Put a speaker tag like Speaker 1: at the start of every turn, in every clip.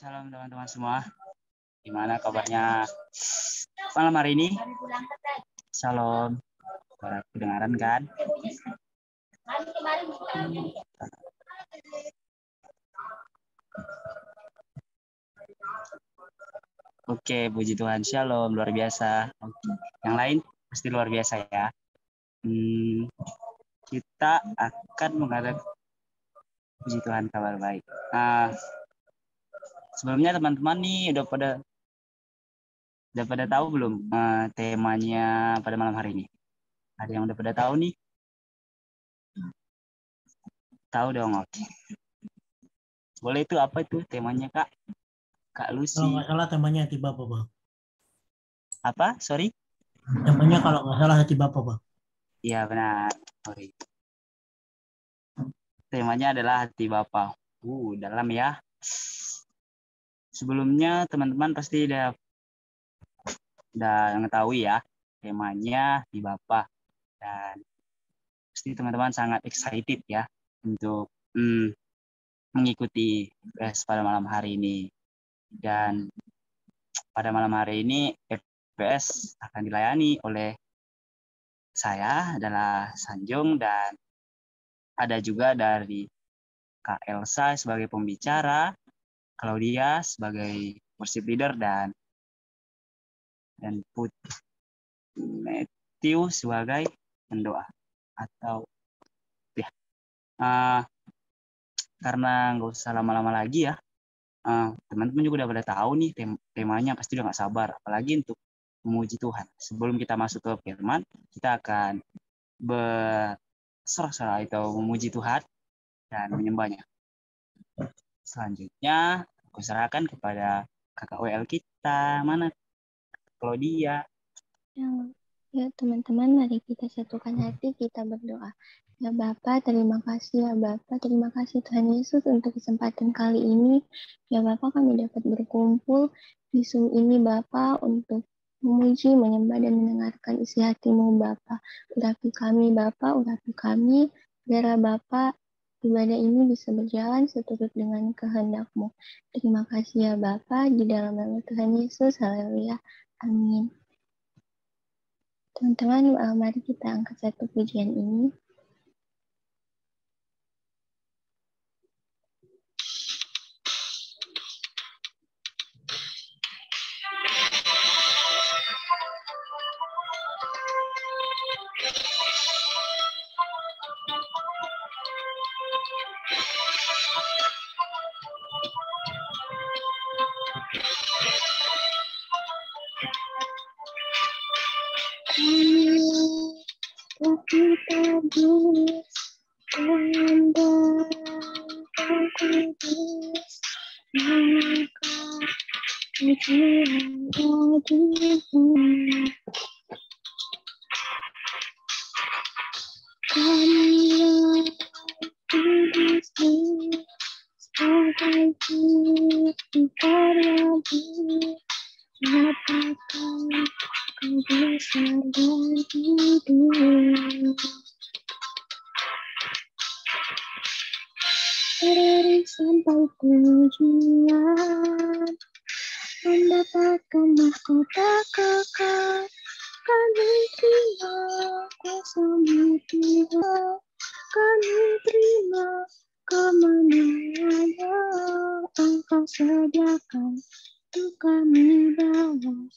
Speaker 1: Salam teman-teman semua. Gimana kabarnya malam hari ini? Salam. Suara kedengaran kan? Oke, puji Tuhan. Shalom, luar biasa. Oke. Yang lain pasti luar biasa ya. Kita akan menghadapi puji Tuhan kabar baik. Sebelumnya teman-teman nih udah pada tahu belum temanya pada malam hari ini? Ada yang udah pada tahu nih? Tahu dong, oke. Boleh itu apa itu temanya Kak Lucy?
Speaker 2: Kalau nggak salah temanya hati Bapak, Bang.
Speaker 1: Apa? Sorry?
Speaker 2: Temanya kalau nggak salah hati Bapak, Bang.
Speaker 1: Iya benar. Sorry. Temanya adalah hati Bapak. Dalam ya. Sebelumnya teman-teman pasti udah mengetahui ya temanya di Bapak, dan pasti teman-teman sangat excited ya untuk mengikuti FPS pada malam hari ini. Dan pada malam hari ini FPS akan dilayani oleh saya adalah Sanjung, dan ada juga dari Kak Elsa sebagai pembicara, Claudia sebagai worship leader, dan Matthew sebagai pendoa. Atau ya, karena nggak usah lama-lama lagi ya, teman-teman juga udah pada tahu nih temanya, pasti udah nggak sabar, apalagi untuk memuji Tuhan. Sebelum kita masuk ke firman, kita akan bersorak-sorai atau memuji Tuhan dan menyembahnya. Selanjutnya aku serahkan kepada kakak WL kita, mana Claudia.
Speaker 3: Ya teman-teman, mari kita satukan hati, kita berdoa. Ya Bapa, terima kasih ya Bapa, terima kasih Tuhan Yesus untuk kesempatan kali ini. Ya Bapa, kami dapat berkumpul di Zoom ini Bapa untuk memuji, menyembah dan mendengarkan isi hati-Mu Bapa. Urapi kami Bapa, urapi kami, biarlah Bapa ibadah ini bisa berjalan seturut dengan kehendak-Mu. Terima kasih ya Bapa, di dalam nama Tuhan Yesus, haleluya, amin. Teman-teman, mari kita angkat satu pujian ini. Kita kudus, Tuhan dan kudus, maka pujian bagimu. Kamilah kudus sebagai bukti karya-Mu, nyatakan Kau besar dan hidup. Dari sampai tujuan, mendapatkan mahkota kekal. Kami terima kuasa-Mu Tuhan, kami terima kemenangan yang Engkau sediakan untuk kami bawa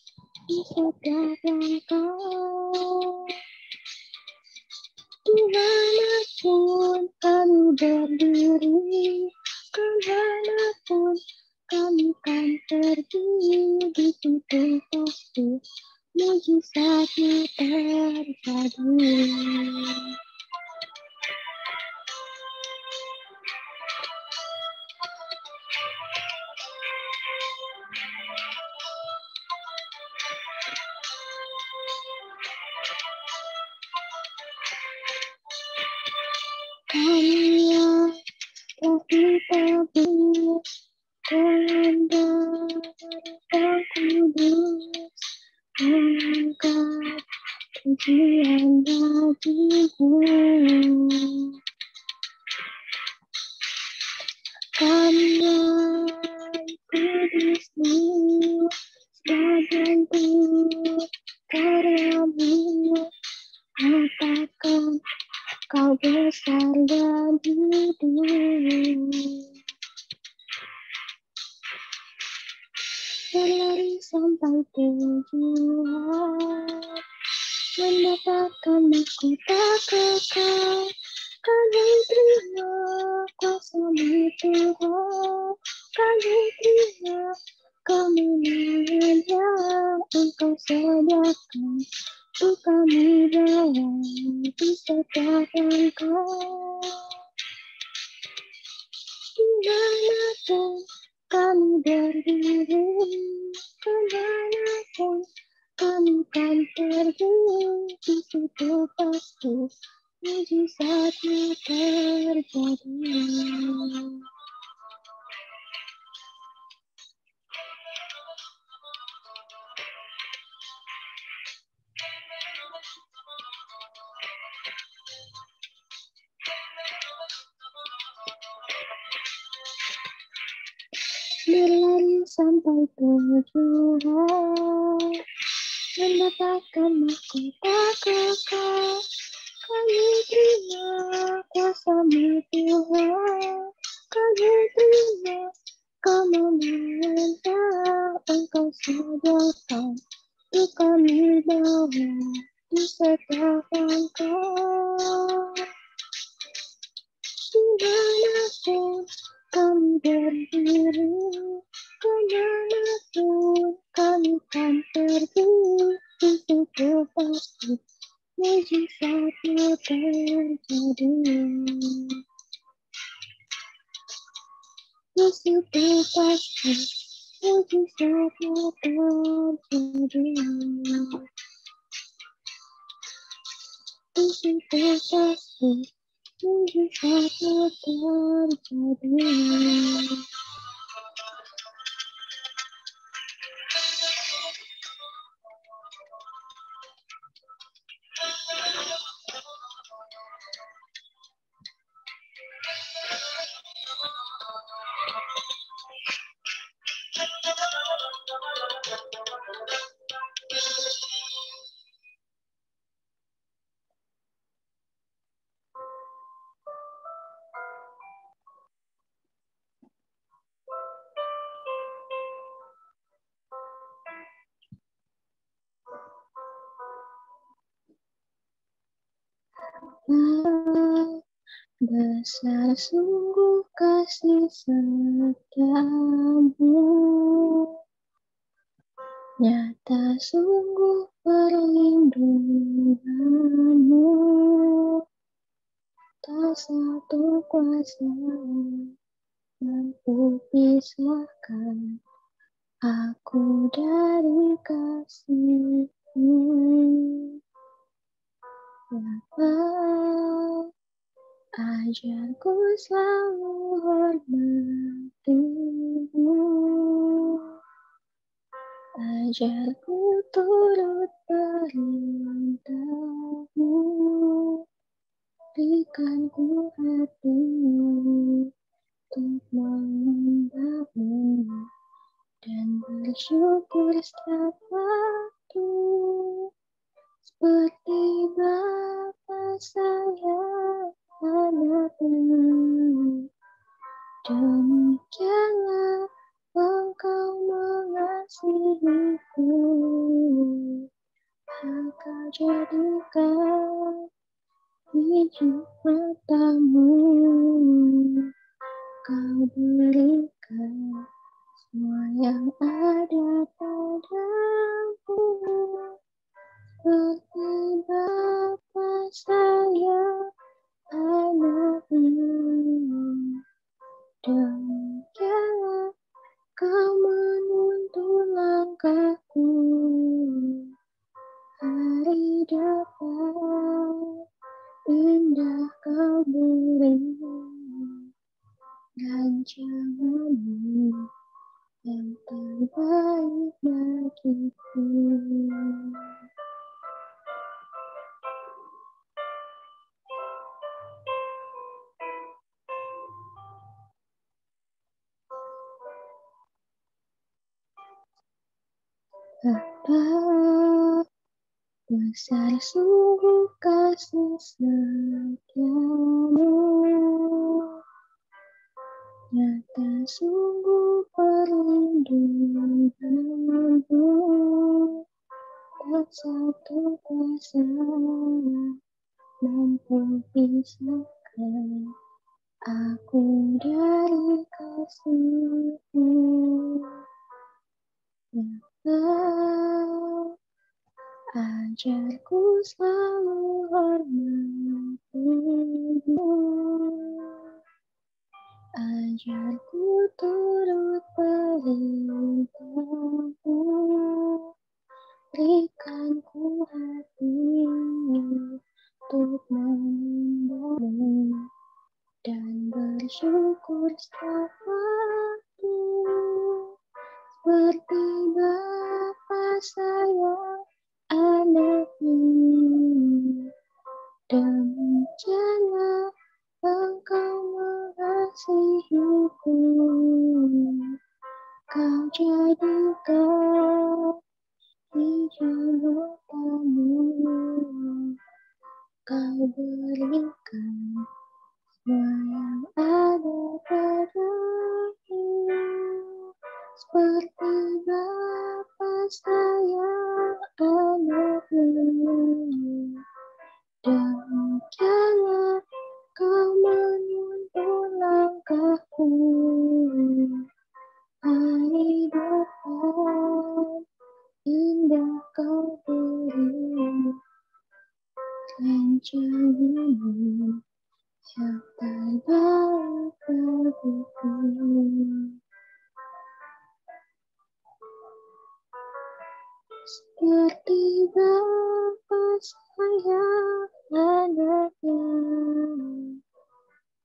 Speaker 3: di setiap langkah. Dimanapun kami berdiri, kemanapun kami kan pergi, di titik pasti mujizat-Mu terjadi. Kamilah kita kudus, Tuhan dan kudus, angkat puji seakan kau besar lebih dulu. Berlari sampai tujuan, mendapatkan mahkota kekal. Kami terima kuasa-Mu Tuhan, kami terima kemenangan yang Engkau sediakan. Untuk kami bawa di setiap langkah. Dimanapun kami berdiri, kemanapun kami kan pergi, di situ pasti mujizat-Mu terjadi. Berlari sampai tujuan, mendapatkan mahkota kekal. Kami terima kuasa-Mu Tuhan, kami terima kemenangan yang Engkau sediakan. Untuk kami bawa di setiap langkah. Dimanapun kami berdiri, kemanapun kami kan pergi, di situ pasti mujizat-Mu terjadi. Di situ pasti mujizat-Mu terjadi. Di situ pasti mujizat-Mu terjadi. Besar sungguh kasih setiamu, nyata sungguh perlindunganmu, tak satu kuasa mampu pisahkan aku dari kasih-Mu. Bapa, ajarku selalu hormati-Mu, ajarku turut perintah-Mu, berikan ku hati-Mu untuk menyembah-Mu dan bersyukur setiap waktu, seperti Bapa sayang anak-Mu. Demikianlah Engkau mengasihiku, maka jadikan biji mata-Mu, Kau berikan semua yang ada padaku, seperti Bapa sayang anak-Mu. Demikianlah Kau menuntun langkahku hari depan, indah Kau beri rancangan-Mu yang terbaik bagiku. Bapa, Besar sungguh kasih setiamu, nyata sungguh perlindunganmu, tak satu kuasa mampu pisahkan aku dari kasih-Mu. Kau ajarku selalu hormati-Mu, ajarku turut perintah-Mu, berikan ku hati untuk menyembah-Mu dan bersyukur setiap waktu, seperti Bapa sayang anaknya. Demikianlah Engkau mengasihiku, Kau jadikan hijau matamu, Kau berikan semua yang ada padaku, seperti Bapa sayang anaknya. Demikianlah Kau menuntun langkahku, hari depan indah Kau beri, rancangan-Mu yang terbaik bagiku. Seperti Bapa sayang anaknya,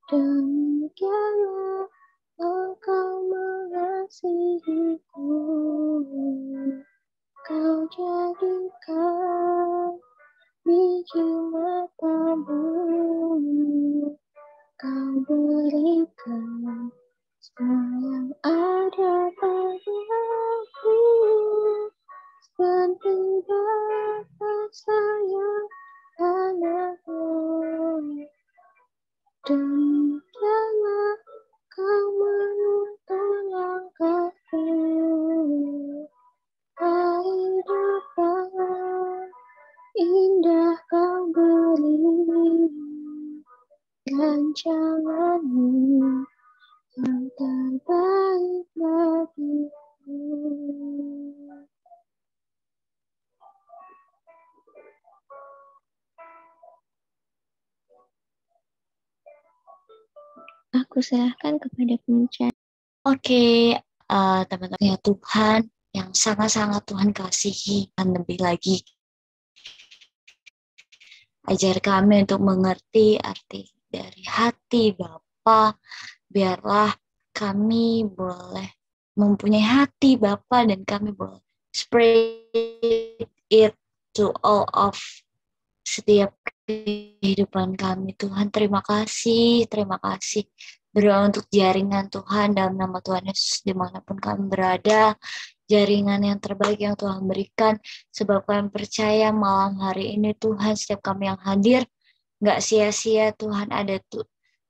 Speaker 3: demikianlah Engkau mengasihiku, Kau jadikan biji matamu, Kau berikan semua yang ada padaku, seperti Bapa sayang anaknya. Demikianlah Kau menuntun langkahku, hari depan indah Kau beri, rancangan-Mu yang terbaik bagiku. Aku serahkan kepada pembicara.
Speaker 4: Oke, teman-teman ya Tuhan yang sangat-sangat Tuhan kasihi, dan lebih lagi ajar kami untuk mengerti arti dari hati Bapa. Biarlah kami boleh mempunyai hati Bapa dan kami boleh spread it to all of setiap kehidupan kami. Tuhan, terima kasih. Berdoa untuk jaringan Tuhan dalam nama Tuhan Yesus dimanapun kami berada. Jaringan yang terbaik yang Tuhan berikan. Sebab kami percaya malam hari ini Tuhan setiap kami yang hadir gak sia-sia Tuhan,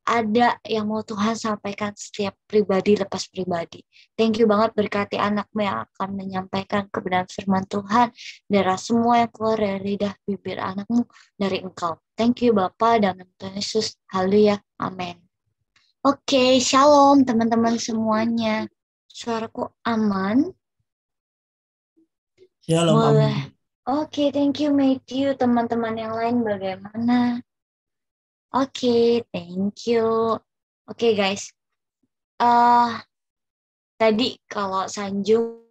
Speaker 4: ada yang mau Tuhan sampaikan setiap pribadi lepas pribadi. Thank you banget, berkati anakmu yang akan menyampaikan kebenaran firman Tuhan. Darah semua yang keluar dari lidah bibir anakmu dari Engkau. Thank you Bapa, dalam nama Tuhan Yesus. Haleluya. Amin. Oke, shalom teman-teman semuanya. Suaraku aman?
Speaker 2: Shalom.
Speaker 4: Boleh. Oke, thank you Matthew. Teman-teman yang lain bagaimana? Oke, thank you. Oke guys, tadi kalau Sanjung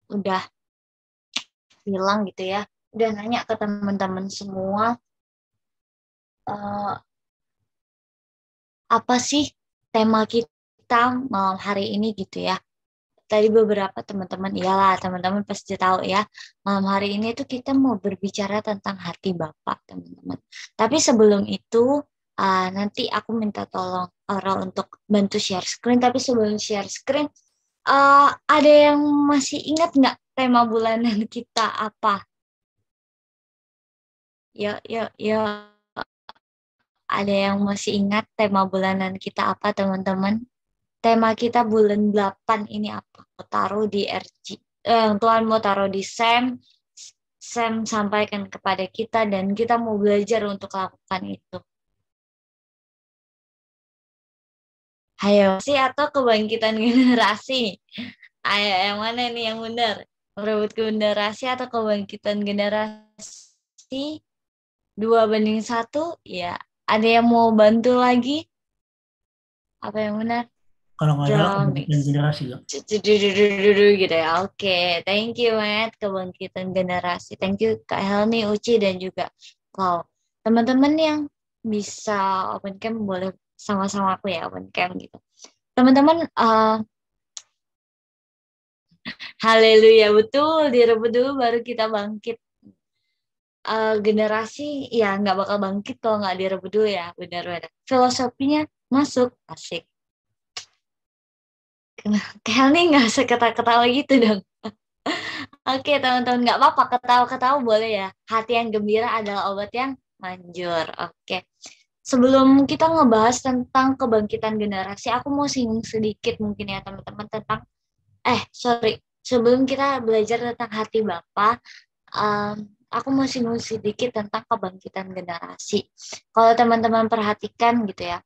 Speaker 4: udah bilang gitu ya, udah nanya ke teman-teman semua, apa sih tema kita malam hari ini gitu ya. Tadi beberapa teman-teman, iyalah teman-teman pasti tahu ya, malam hari ini tuh kita mau berbicara tentang hati Bapa, teman-teman. Tapi sebelum itu, nanti aku minta tolong Aura untuk bantu share screen. Tapi sebelum share screen, ada yang masih ingat nggak tema bulanan kita apa? Yuk, yuk, yuk. Ada yang masih ingat tema bulanan kita apa, teman-teman? Tema kita bulan 8 ini apa? Mau taruh di RG. Tuhan mau taruh di Sam. Sam sampaikan kepada kita dan kita mau belajar untuk lakukan itu. Ayo, sih atau kebangkitan generasi? Ayo, yang mana nih yang benar? Merebut generasi atau kebangkitan generasi? 2:1? Ya. Ada yang mau bantu lagi? Apa yang benar?
Speaker 2: Kalau nggak salah
Speaker 4: Drum
Speaker 2: kebangkitan
Speaker 4: mix.
Speaker 2: generasi ya.
Speaker 4: Gitu ya. Oke, thank you Matt, kebangkitan generasi. Thank you Kak Helmi, Uci dan juga Kau. Teman-teman yang bisa open cam boleh sama-sama aku ya open cam gitu. Teman-teman, haleluya, betul, direbut dulu baru kita bangkit. Generasi ya nggak bakal bangkit kalau nggak direbut dulu ya, benar-benar. Filosofinya masuk, asik. Kayak nih nggak usah ketawa-ketawa gitu dong. Oke teman-teman, nggak apa-apa, ketawa-ketawa boleh ya. Hati yang gembira adalah obat yang manjur. Oke. Sebelum kita ngebahas tentang kebangkitan generasi, aku mau singgung sedikit mungkin ya teman-teman tentang sebelum kita belajar tentang hati Bapa, aku mau singgung sedikit tentang kebangkitan generasi. Kalau teman-teman perhatikan gitu ya,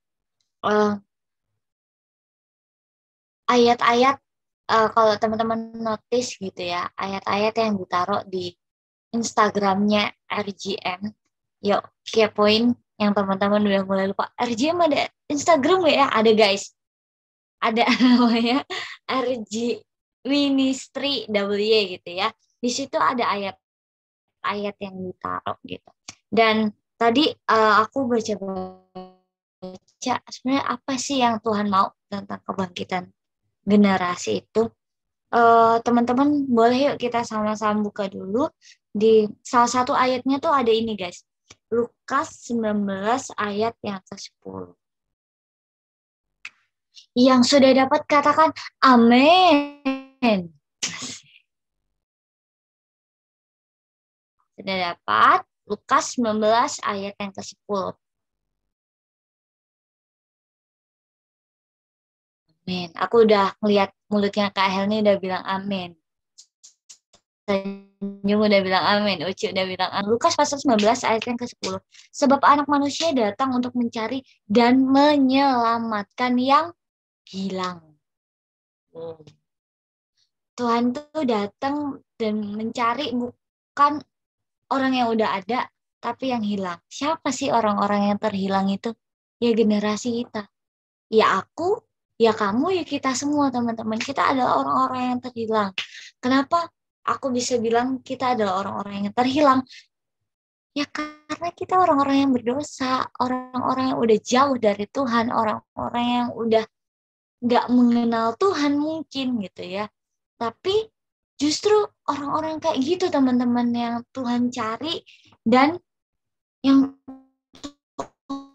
Speaker 4: ayat-ayat, kalau teman-teman notice gitu ya, ayat-ayat yang ditaruh di Instagramnya RGM, yuk kepoin yang teman-teman udah mulai lupa. RGM ada Instagram nggak ya? Ada guys, ada namanya RG Ministry W gitu ya. Di situ ada ayat-ayat yang ditaruh gitu. Dan tadi aku baca sebenarnya apa sih yang Tuhan mau tentang kebangkitan generasi itu. Teman-teman boleh yuk kita sama-sama buka dulu. Di salah satu ayatnya tuh ada ini guys. Lukas 19 ayat yang ke-10. Yang sudah dapat katakan amin. Sudah dapat Lukas 19 ayat yang ke-10. Amin. Aku udah ngeliat mulutnya Kak Helni udah bilang amin. Tanjung udah bilang amin. Uci udah bilang amin. Lukas pasal 19 ayat yang ke-10. Sebab anak manusia datang untuk mencari dan menyelamatkan yang hilang. Tuhan tuh datang dan mencari bukan orang yang udah ada, tapi yang hilang. Siapa sih orang-orang yang terhilang itu? Ya generasi kita. Ya aku, ya kamu, ya kita semua teman-teman. Kita adalah orang-orang yang terhilang. Kenapa aku bisa bilang kita adalah orang-orang yang terhilang? Ya karena kita orang-orang yang berdosa, orang-orang yang udah jauh dari Tuhan, orang-orang yang udah nggak mengenal Tuhan mungkin gitu ya. Tapi justru orang-orang kayak gitu teman-teman yang Tuhan cari dan yang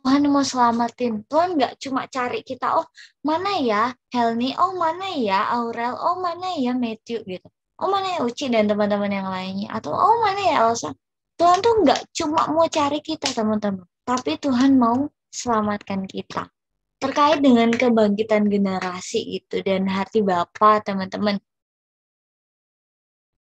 Speaker 4: Tuhan mau selamatin. Tuhan nggak cuma cari kita, oh mana ya Helni, oh mana ya Aurel, oh mana ya Matthew gitu. Oh mana ya Uci dan teman-teman yang lainnya. Atau oh mana ya Elsa. Tuhan tuh nggak cuma mau cari kita teman-teman. Tapi Tuhan mau selamatkan kita. Terkait dengan kebangkitan generasi itu dan hati Bapa teman-teman.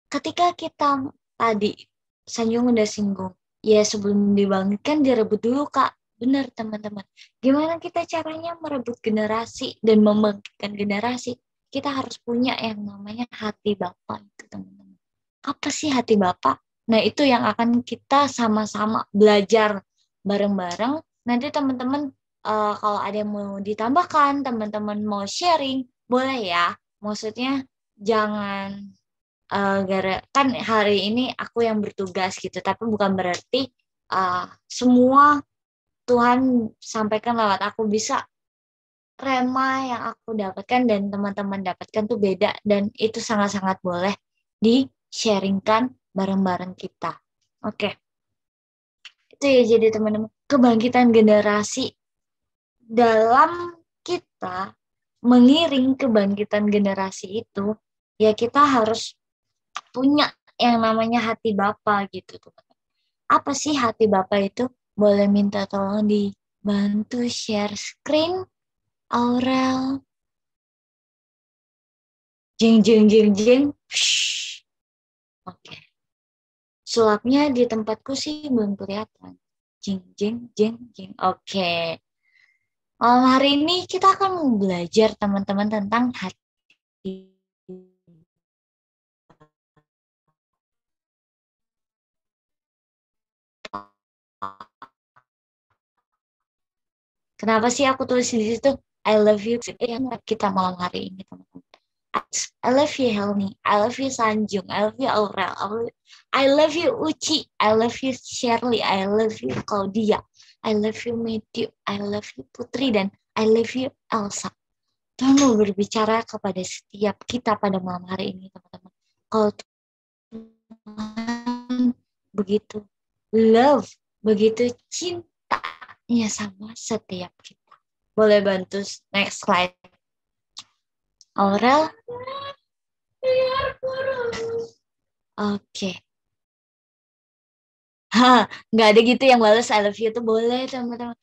Speaker 4: Ketika kita tadi, Sanjung udah singgung, ya sebelum dibangkitkan direbut dulu Kak. Benar teman-teman. Gimana kita caranya merebut generasi dan membangkitkan generasi? Kita harus punya yang namanya hati Bapa itu teman-teman. Apa sih hati Bapa? Nah itu yang akan kita sama-sama belajar bareng-bareng. Nanti teman-teman kalau ada yang mau ditambahkan, teman-teman mau sharing, boleh ya. Maksudnya jangan kan hari ini aku yang bertugas gitu, tapi bukan berarti semua Tuhan sampaikan lewat aku. Bisa rema yang aku dapatkan dan teman-teman dapatkan tuh beda, dan itu sangat-sangat boleh di-sharingkan bareng-bareng kita. Oke. Itu ya jadi teman-teman, kebangkitan generasi dalam kita mengiring kebangkitan generasi itu, ya kita harus punya yang namanya hati Bapa gitu teman-teman. Apa sih hati Bapak itu? Boleh minta tolong dibantu share screen, Aurel. Jeng, jeng, jeng, jeng. Shhh. Oke. Sulapnya di tempatku sih belum kelihatan. Jeng, jeng, jeng, jeng. Oke. Malam hari ini kita akan belajar teman-teman tentang hati. Kenapa sih aku tulis di situ I love you kita malam hari ini teman-teman. I love you Helmi, I love you Sanjung, I love you Aurel, I love you Uci, I love you Shirley, I love you Claudia, I love you Matthew, I love you Putri, dan I love you Elsa. Tuhan mau berbicara kepada setiap kita pada malam hari ini teman-teman. Kalau Tuhan begitu love, begitu cintanya sama setiap kita. Boleh bantu next slide. Aurel. Oke. Nggak ada gitu yang balas I love you tuh boleh teman-teman.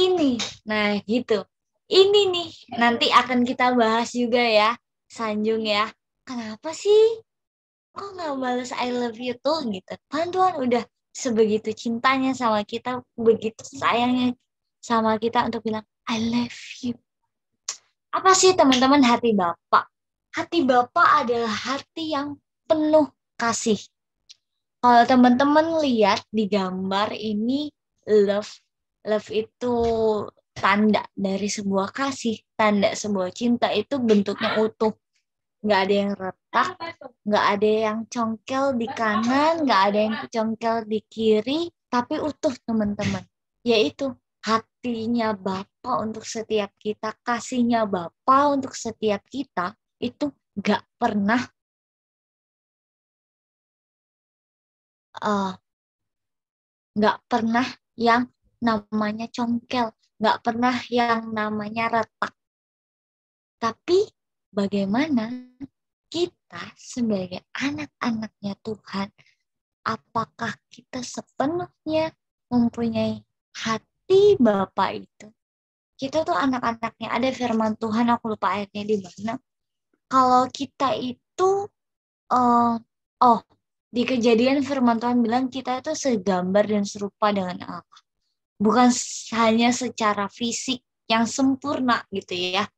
Speaker 4: Ini, nah gitu. Ini nih, nanti akan kita bahas juga ya, Sanjung ya. Kenapa sih kok nggak balas I love you tuh gitu? Kan Tuhan udah sebegitu cintanya sama kita, begitu sayangnya sama kita untuk bilang I love you. Apa sih teman-teman hati Bapak? Hati Bapak adalah hati yang penuh kasih. Kalau teman-teman lihat di gambar ini, love itu tanda dari sebuah kasih, tanda sebuah cinta itu bentuknya utuh. Nggak ada yang retak, nggak ada yang congkel di kanan, nggak ada yang congkel di kiri, tapi utuh teman-teman. Yaitu hatinya Bapak untuk setiap kita, kasihnya Bapak untuk setiap kita, itu nggak pernah yang namanya congkel, nggak pernah yang namanya retak. Tapi bagaimana kita sebagai anak-anaknya Tuhan, apakah kita sepenuhnya mempunyai hati Bapa itu? Kita tuh anak-anaknya, ada firman Tuhan, aku lupa ayatnya di mana. Kalau kita itu, di Kejadian firman Tuhan bilang kita itu segambar dan serupa dengan Allah. Bukan hanya secara fisik yang sempurna gitu ya.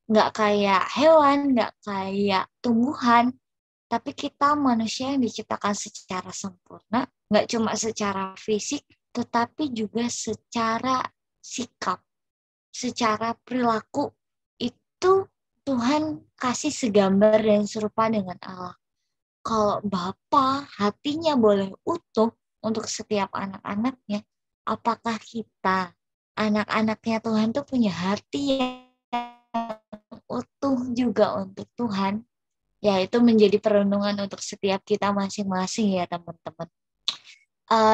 Speaker 4: Nggak kayak hewan, nggak kayak tumbuhan. Tapi kita manusia yang diciptakan secara sempurna. Nggak cuma secara fisik, tetapi juga secara sikap. Secara perilaku. Itu Tuhan kasih segambar dan serupa dengan Allah. Kalau Bapa hatinya boleh utuh untuk setiap anak-anaknya, apakah kita, anak-anaknya Tuhan tuh punya hati yang utuh juga untuk Tuhan? Ya, itu menjadi perenungan untuk setiap kita masing-masing ya teman-teman.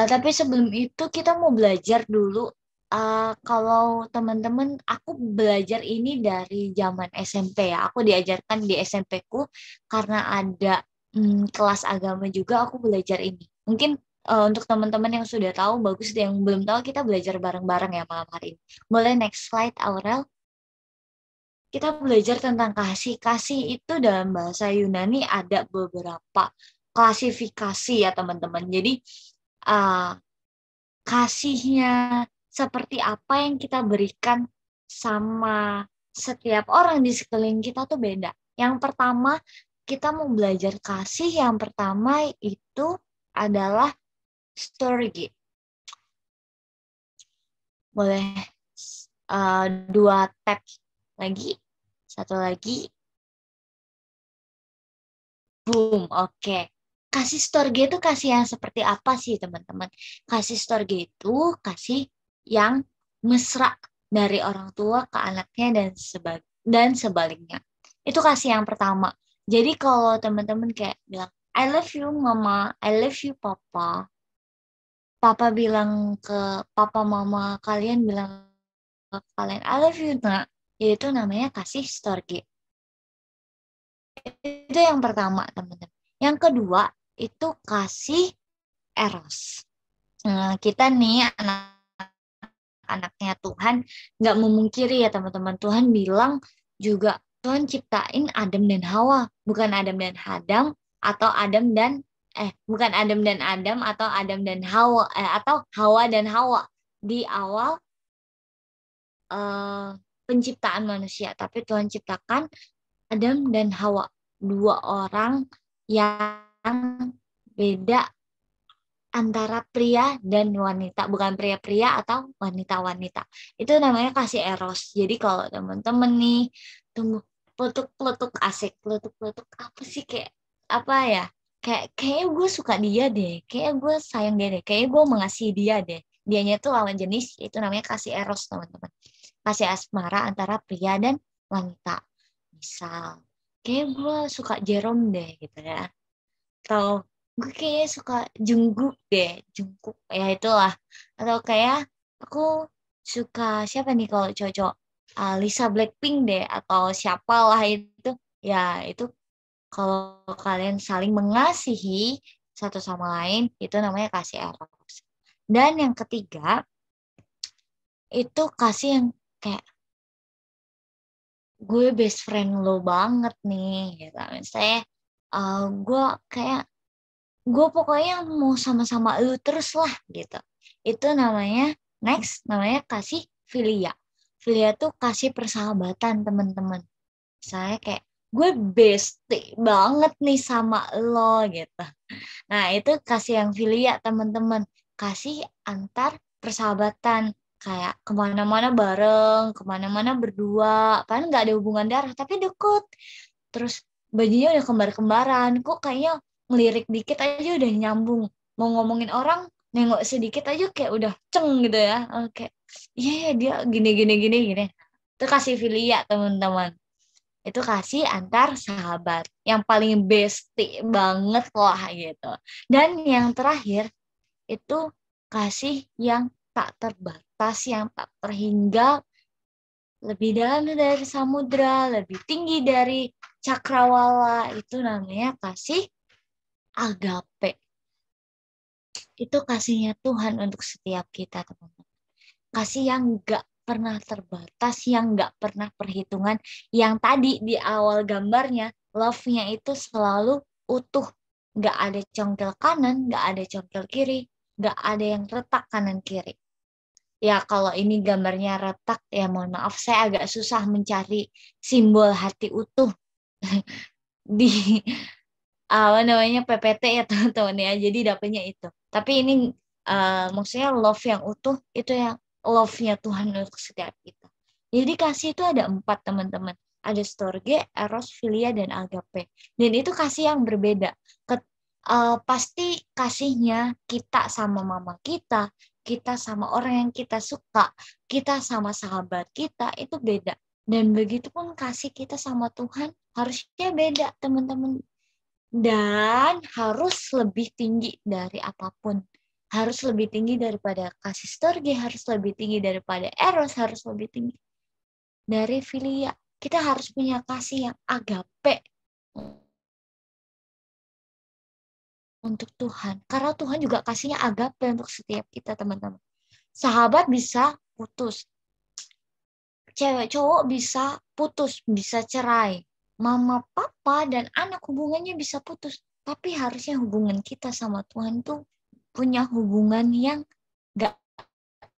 Speaker 4: Tapi sebelum itu kita mau belajar dulu. Kalau teman-teman, aku belajar ini dari zaman SMP ya. Aku diajarkan di SMP-ku karena ada kelas agama juga, aku belajar ini. Mungkin untuk teman-teman yang sudah tahu, bagus. Yang belum tahu, kita belajar bareng-bareng ya malam hari ini. Boleh next slide, Aurel. Kita belajar tentang kasih. Kasih itu dalam bahasa Yunani ada beberapa klasifikasi ya teman-teman. Jadi kasihnya seperti apa yang kita berikan sama setiap orang di sekeliling kita tuh beda. Yang pertama, kita mau belajar kasih, yang pertama itu adalah storge. Boleh 2 tab lagi, 1 lagi. Boom, oke. Kasih storge itu kasih yang seperti apa sih teman-teman? Kasih storge itu kasih yang mesra dari orang tua ke anaknya dan sebaliknya. Itu kasih yang pertama. Jadi kalau teman-teman kayak bilang, I love you mama, I love you papa. Papa bilang ke papa mama, kalian bilang ke kalian, I love you nak. Yaitu namanya kasih storge. Itu yang pertama teman-teman. Yang kedua itu kasih eros. kita nih anak-anaknya Tuhan nggak memungkiri ya teman-teman. Tuhan bilang juga Tuhan ciptain Adam dan Hawa, bukan Adam dan Adam atau bukan Adam dan Adam atau Adam dan Hawa atau Hawa dan Hawa di awal penciptaan manusia, tapi Tuhan ciptakan Adam dan Hawa, dua orang yang beda antara pria dan wanita, bukan pria-pria atau wanita-wanita. Itu namanya kasih eros. Jadi kalau teman-teman nih tunggu peletuk-peletuk asik, peletuk-peletuk apa sih kayak apa ya? Kayak gue suka dia deh, kayak gue sayang dia deh, kayak gue mengasihi dia deh. Dianya tuh lawan jenis, itu namanya kasih eros teman-teman. Kasih asmara antara pria dan wanita. Misal, kayak gue suka Jerome deh gitu ya. Atau gue kayaknya suka Jungkook deh, Jungkook ya itulah. Atau kayak aku suka siapa nih kalau cocok, Lisa Blackpink deh atau siapalah itu. Ya itu kalau kalian saling mengasihi satu sama lain itu namanya kasih eros. Dan yang ketiga itu kasih yang kayak gue best friend lo banget nih gitu. Misalnya gue kayak gue pokoknya mau sama-sama lu terus lah gitu. Itu namanya namanya kasih filia. Filia tuh kasih persahabatan teman-teman. Saya kayak gue bestie banget nih sama lo gitu. Nah itu kasih yang filia teman-teman. Kasih antar persahabatan. Kayak kemana-mana bareng, kemana-mana berdua. Padahal nggak ada hubungan darah, tapi deket. Terus bajunya udah kembar-kembaran. Kok kayaknya ngelirik dikit aja udah nyambung. Mau ngomongin orang, nengok sedikit aja kayak udah ceng gitu ya. Kayak, iya dia gini. Itu kasih filia teman-teman. Itu kasih antar sahabat. Yang paling bestie banget lah gitu. Dan yang terakhir, itu kasih yang tak terbatas, yang tak terhingga, lebih dalam dari samudra, lebih tinggi dari cakrawala. Itu namanya kasih agape. Itu kasihnya Tuhan untuk setiap kita, teman-teman. Kasih yang gak pernah terbatas, yang gak pernah perhitungan. Yang tadi di awal gambarnya, love-nya itu selalu utuh. Gak ada congkel kanan, gak ada congkel kiri, gak ada yang retak kanan kiri. Ya kalau ini gambarnya retak, ya mohon maaf saya agak susah mencari simbol hati utuh di apa namanya PPT ya teman-teman ya. Jadi dapetnya itu. Tapi ini maksudnya love yang utuh itu yang love-nya Tuhan untuk setiap kita. Jadi kasih itu ada 4 teman-teman. Ada storge, eros, filia, dan agape. Dan itu kasih yang berbeda. Pasti kasihnya kita sama mama kita sama orang yang kita suka, kita sama sahabat kita itu beda. Dan begitu pun kasih kita sama Tuhan harusnya beda teman-teman. Dan harus lebih tinggi dari apapun. Harus lebih tinggi daripada kasih storge, harus lebih tinggi daripada eros, harus lebih tinggi dari filia. Kita harus punya kasih yang agape untuk Tuhan. Karena Tuhan juga kasihnya agape untuk setiap kita, teman-teman. Sahabat bisa putus. Cewek cowok bisa putus, bisa cerai. Mama, papa, dan anak hubungannya bisa putus. Tapi harusnya hubungan kita sama Tuhan tuh punya hubungan yang gak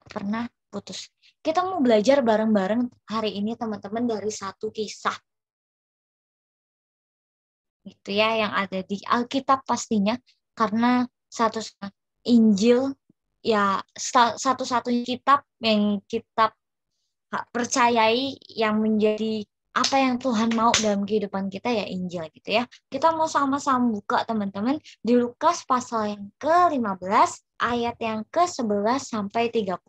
Speaker 4: pernah putus. Kita mau belajar bareng-bareng hari ini teman-teman dari satu kisah. Itu ya yang ada di Alkitab pastinya. Karena satu Injil ya satu-satunya kitab yang kita percayai yang menjadi apa yang Tuhan mau dalam kehidupan kita ya Injil gitu ya. Kita mau sama-sama buka teman-teman di Lukas pasal yang ke-15 ayat yang ke-11 sampai 32.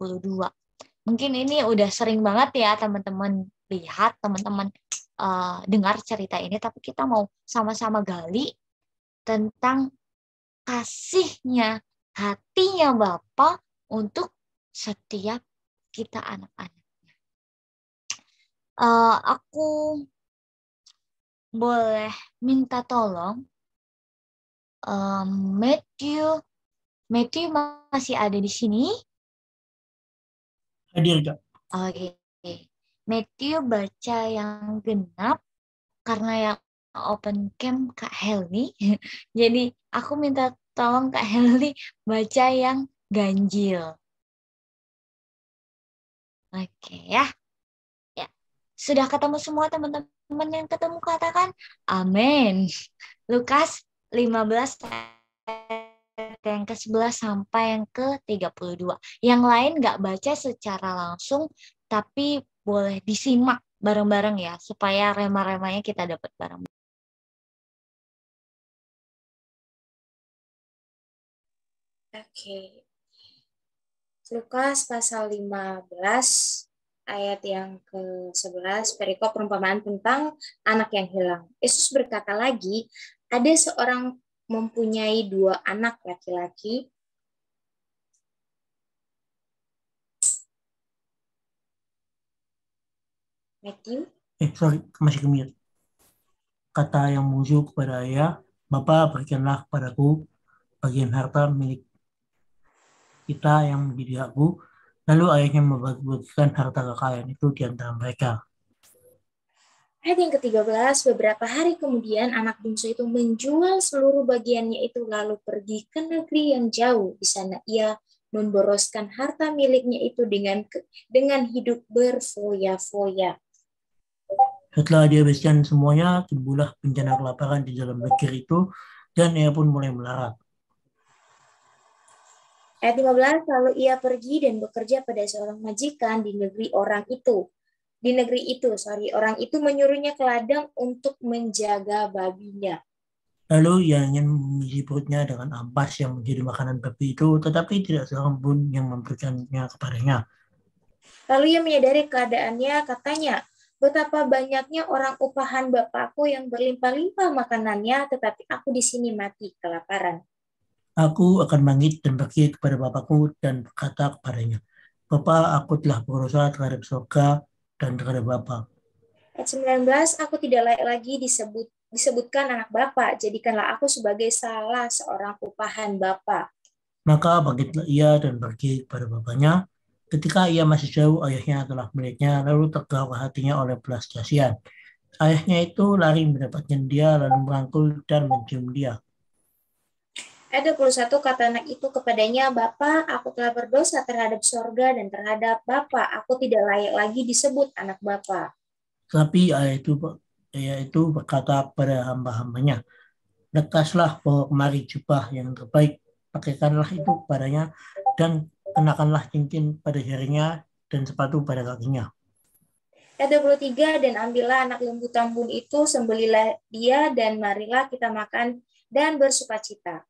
Speaker 4: Mungkin ini udah sering banget ya teman-teman lihat, teman-teman dengar cerita ini, tapi kita mau sama-sama gali tentang kasihnya, hatinya Bapa untuk setiap kita anak-anak. Aku boleh minta tolong Matthew Matthew masih ada di sini?
Speaker 2: Hadir, Kak.
Speaker 4: Oke. Matthew baca yang genap karena yang open cam Kak Helmi. Jadi aku minta tolong Kak Helmi baca yang ganjil. Oke ya. Ya. Sudah ketemu semua teman-teman yang ketemu katakan amin. Lukas 15 yang ke-11 sampai yang ke-32. Yang lain nggak baca secara langsung, tapi boleh disimak bareng-bareng ya, supaya rema-remanya kita dapat bareng.
Speaker 5: Oke. Lukas pasal 15 ayat yang ke-11, perikop perumpamaan tentang anak yang hilang. Yesus berkata lagi, ada seorang mempunyai 2 anak laki-laki. Matthew?
Speaker 2: Sorry, masih kemir. Kata yang musuh kepada ayah, Bapa berikanlah kepadaku bagian harta milik kita yang menjadi hakku. Lalu ayahnya membagi-bagikan harta kekayaan itu di antara mereka.
Speaker 5: Ayat yang ke-13, beberapa hari kemudian anak bungsu itu menjual seluruh bagiannya itu lalu pergi ke negeri yang jauh. Di sana ia memboroskan harta miliknya itu dengan hidup berfoya-foya.
Speaker 2: Setelah dia habiskan semuanya, timbullah bencana kelaparan di dalam negeri itu, dan ia pun mulai melarat.
Speaker 5: Ayat 15, lalu ia pergi dan bekerja pada seorang majikan di negeri orang itu. Orang itu menyuruhnya ke ladang untuk menjaga babinya.
Speaker 2: Lalu ia ingin mengisi perutnya dengan ampas yang menjadi makanan babi itu, tetapi tidak seorang pun yang memberikannya kepadanya.
Speaker 5: Lalu ia menyadari keadaannya, katanya, betapa banyaknya orang upahan bapakku yang berlimpah-limpah makanannya, tetapi aku di sini mati kelaparan.
Speaker 2: Aku akan bangkit dan pergi kepada bapakku dan berkata kepadanya, Bapa, aku telah berdosa terhadap surga dan terhadap Bapa.
Speaker 5: Ayat 19, aku tidak layak lagi disebutkan anak Bapa, jadikanlah aku sebagai salah seorang upahan Bapa.
Speaker 2: Maka bangkitlah ia dan pergi kepada bapaknya. Ketika ia masih jauh, ayahnya telah melihatnya, lalu tergerak hatinya oleh belas kasihan. Ayahnya itu lari mendapatkan dia, lalu merangkul dan mencium dia.
Speaker 5: Ayat 21, kata anak itu kepadanya, Bapa, aku telah berdosa terhadap sorga dan terhadap Bapa, aku tidak layak lagi disebut anak Bapa.
Speaker 2: Tapi ayah itu berkata kepada hamba-hambanya, lekaslah bawa kemari jubah yang terbaik, pakaikanlah itu kepadanya, dan kenakanlah cincin pada jarinya dan sepatu pada kakinya.
Speaker 5: Ayat 23, dan ambillah anak lembu tambun itu, sembelilah dia, dan marilah kita makan dan bersukacita.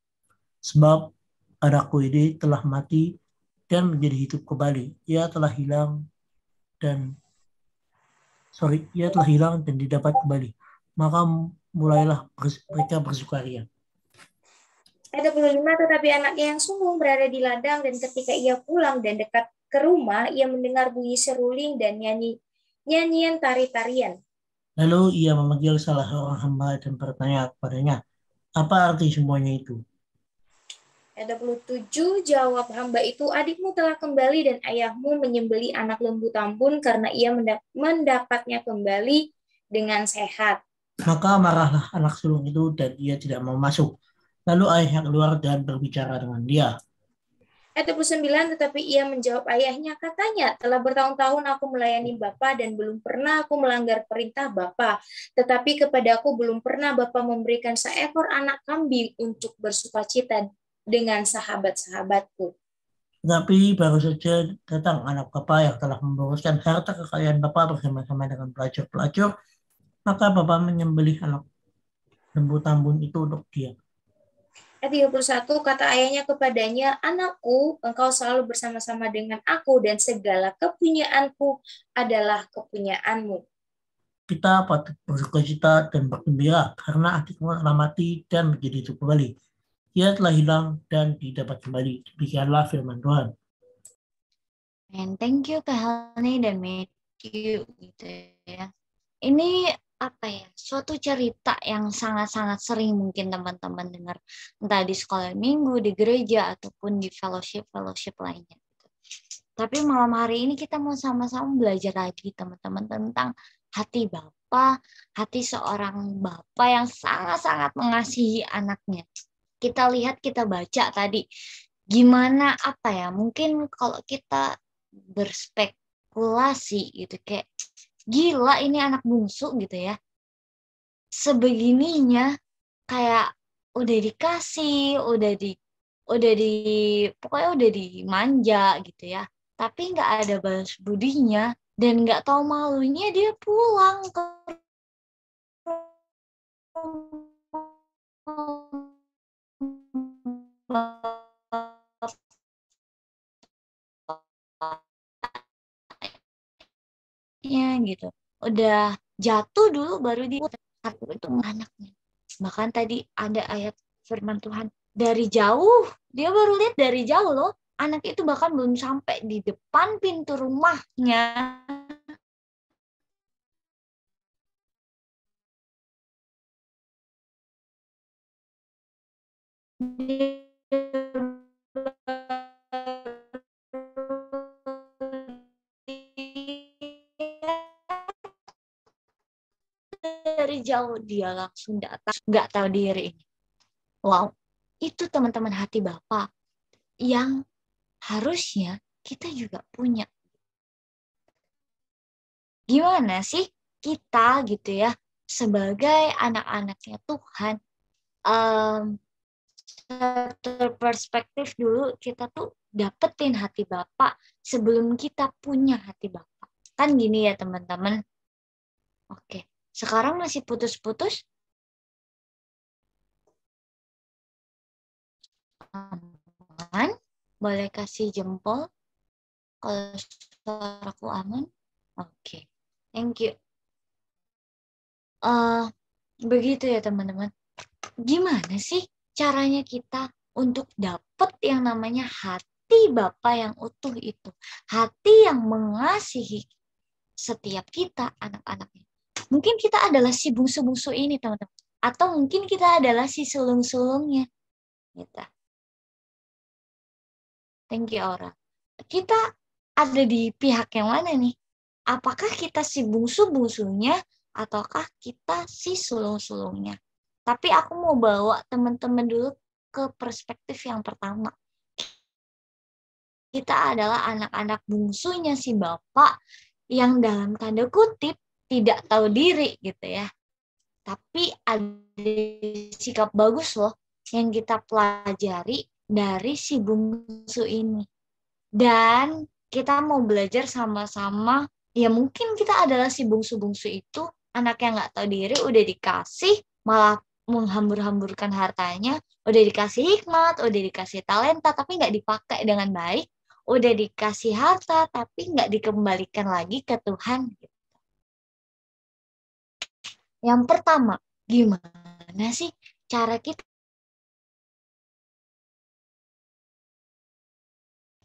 Speaker 2: Sebab anakku ini telah mati dan menjadi hidup kembali. Ia telah hilang dan didapat kembali. Maka mulailah mereka bersukaria.
Speaker 5: Ayat 25, tetapi anaknya yang sungguh berada di ladang, dan ketika ia pulang dan dekat ke rumah, ia mendengar bunyi seruling dan nyanyian tari-tarian.
Speaker 2: Lalu ia memanggil salah seorang hamba dan bertanya kepadanya, apa arti semuanya itu?
Speaker 5: Ayat 27, jawab hamba itu, adikmu telah kembali dan ayahmu menyembeli anak lembu tambun karena ia mendapatnya kembali dengan sehat.
Speaker 2: Maka marahlah anak sulung itu dan ia tidak mau masuk. Lalu ayahnya keluar dan berbicara dengan dia.
Speaker 5: Ayat 29, tetapi ia menjawab ayahnya, katanya, telah bertahun-tahun aku melayani Bapa dan belum pernah aku melanggar perintah Bapa. Tetapi kepadaku belum pernah Bapa memberikan seekor anak kambing untuk bersukacita dengan sahabat-sahabatku.
Speaker 2: Tetapi baru saja datang anak Bapa yang telah memboroskan harta kekayaan Bapa bersama-sama dengan pelacur-pelacur, maka Bapa menyembelih anak lembu tambun itu untuk dia.
Speaker 5: Ayat 31, kata ayahnya kepadanya, anakku, engkau selalu bersama-sama dengan aku dan segala kepunyaanku adalah kepunyaanmu.
Speaker 2: Kita patut bersukacita dan bergembira karena adikmu telah mati dan menjadi hidup kembali. Ia telah hilang dan didapat kembali. Demikianlah firman Tuhan.
Speaker 4: And thank you Kak Helni dan Matthew gitu ya. Ini apa ya, suatu cerita yang sangat-sangat sering mungkin teman-teman dengar, entah di sekolah minggu, di gereja, ataupun di fellowship lainnya. Tapi malam hari ini kita mau sama-sama belajar lagi teman-teman tentang hati Bapa, hati seorang Bapa yang sangat-sangat mengasihi anaknya. Kita lihat, kita baca tadi, gimana apa ya, mungkin kalau kita berspekulasi gitu, kayak gila ini anak bungsu gitu ya. Sebegininya kayak udah dikasih, pokoknya udah dimanja gitu ya. Tapi nggak ada balas budinya dan nggak tahu malunya dia pulang ke ya gitu. Udah jatuh dulu baru dia itu anaknya. Bahkan tadi ada ayat firman Tuhan, dari jauh, dia baru lihat dari jauh loh. Anak itu bahkan belum sampai di depan pintu rumahnya. Dari jauh dia langsung datang, nggak tahu diri. Wow, itu teman-teman hati Bapa yang harusnya kita juga punya. Gimana sih kita gitu ya sebagai anak-anaknya Tuhan, perspektif dulu kita tuh dapetin hati Bapa sebelum kita punya hati Bapa. Kan gini ya teman-teman. Oke, sekarang masih putus-putus? Aman? Boleh kasih jempol kalau suaraku aman? Oke, thank you. Begitu ya teman-teman. Gimana sih caranya kita untuk dapet yang namanya hati Bapa yang utuh itu? Hati yang mengasihi setiap kita, anak-anaknya. Mungkin kita adalah si bungsu-bungsu ini teman-teman. Atau mungkin kita adalah si sulung-sulungnya. Gitu. Thank you, Aura. Kita ada di pihak yang mana nih? Apakah kita si bungsu-bungsunya ataukah kita si sulung-sulungnya? Tapi aku mau bawa teman-teman dulu ke perspektif yang pertama. Kita adalah anak-anak bungsunya si Bapak yang dalam tanda kutip tidak tahu diri gitu ya. Tapi ada sikap bagus loh yang kita pelajari dari si bungsu ini. Dan kita mau belajar sama-sama, ya mungkin kita adalah si bungsu-bungsu itu, anak yang nggak tahu diri, udah dikasih, malah menghambur-hamburkan hartanya, udah dikasih hikmat, udah dikasih talenta, tapi nggak dipakai dengan baik, udah dikasih harta, tapi nggak dikembalikan lagi ke Tuhan. Yang pertama, gimana sih cara kita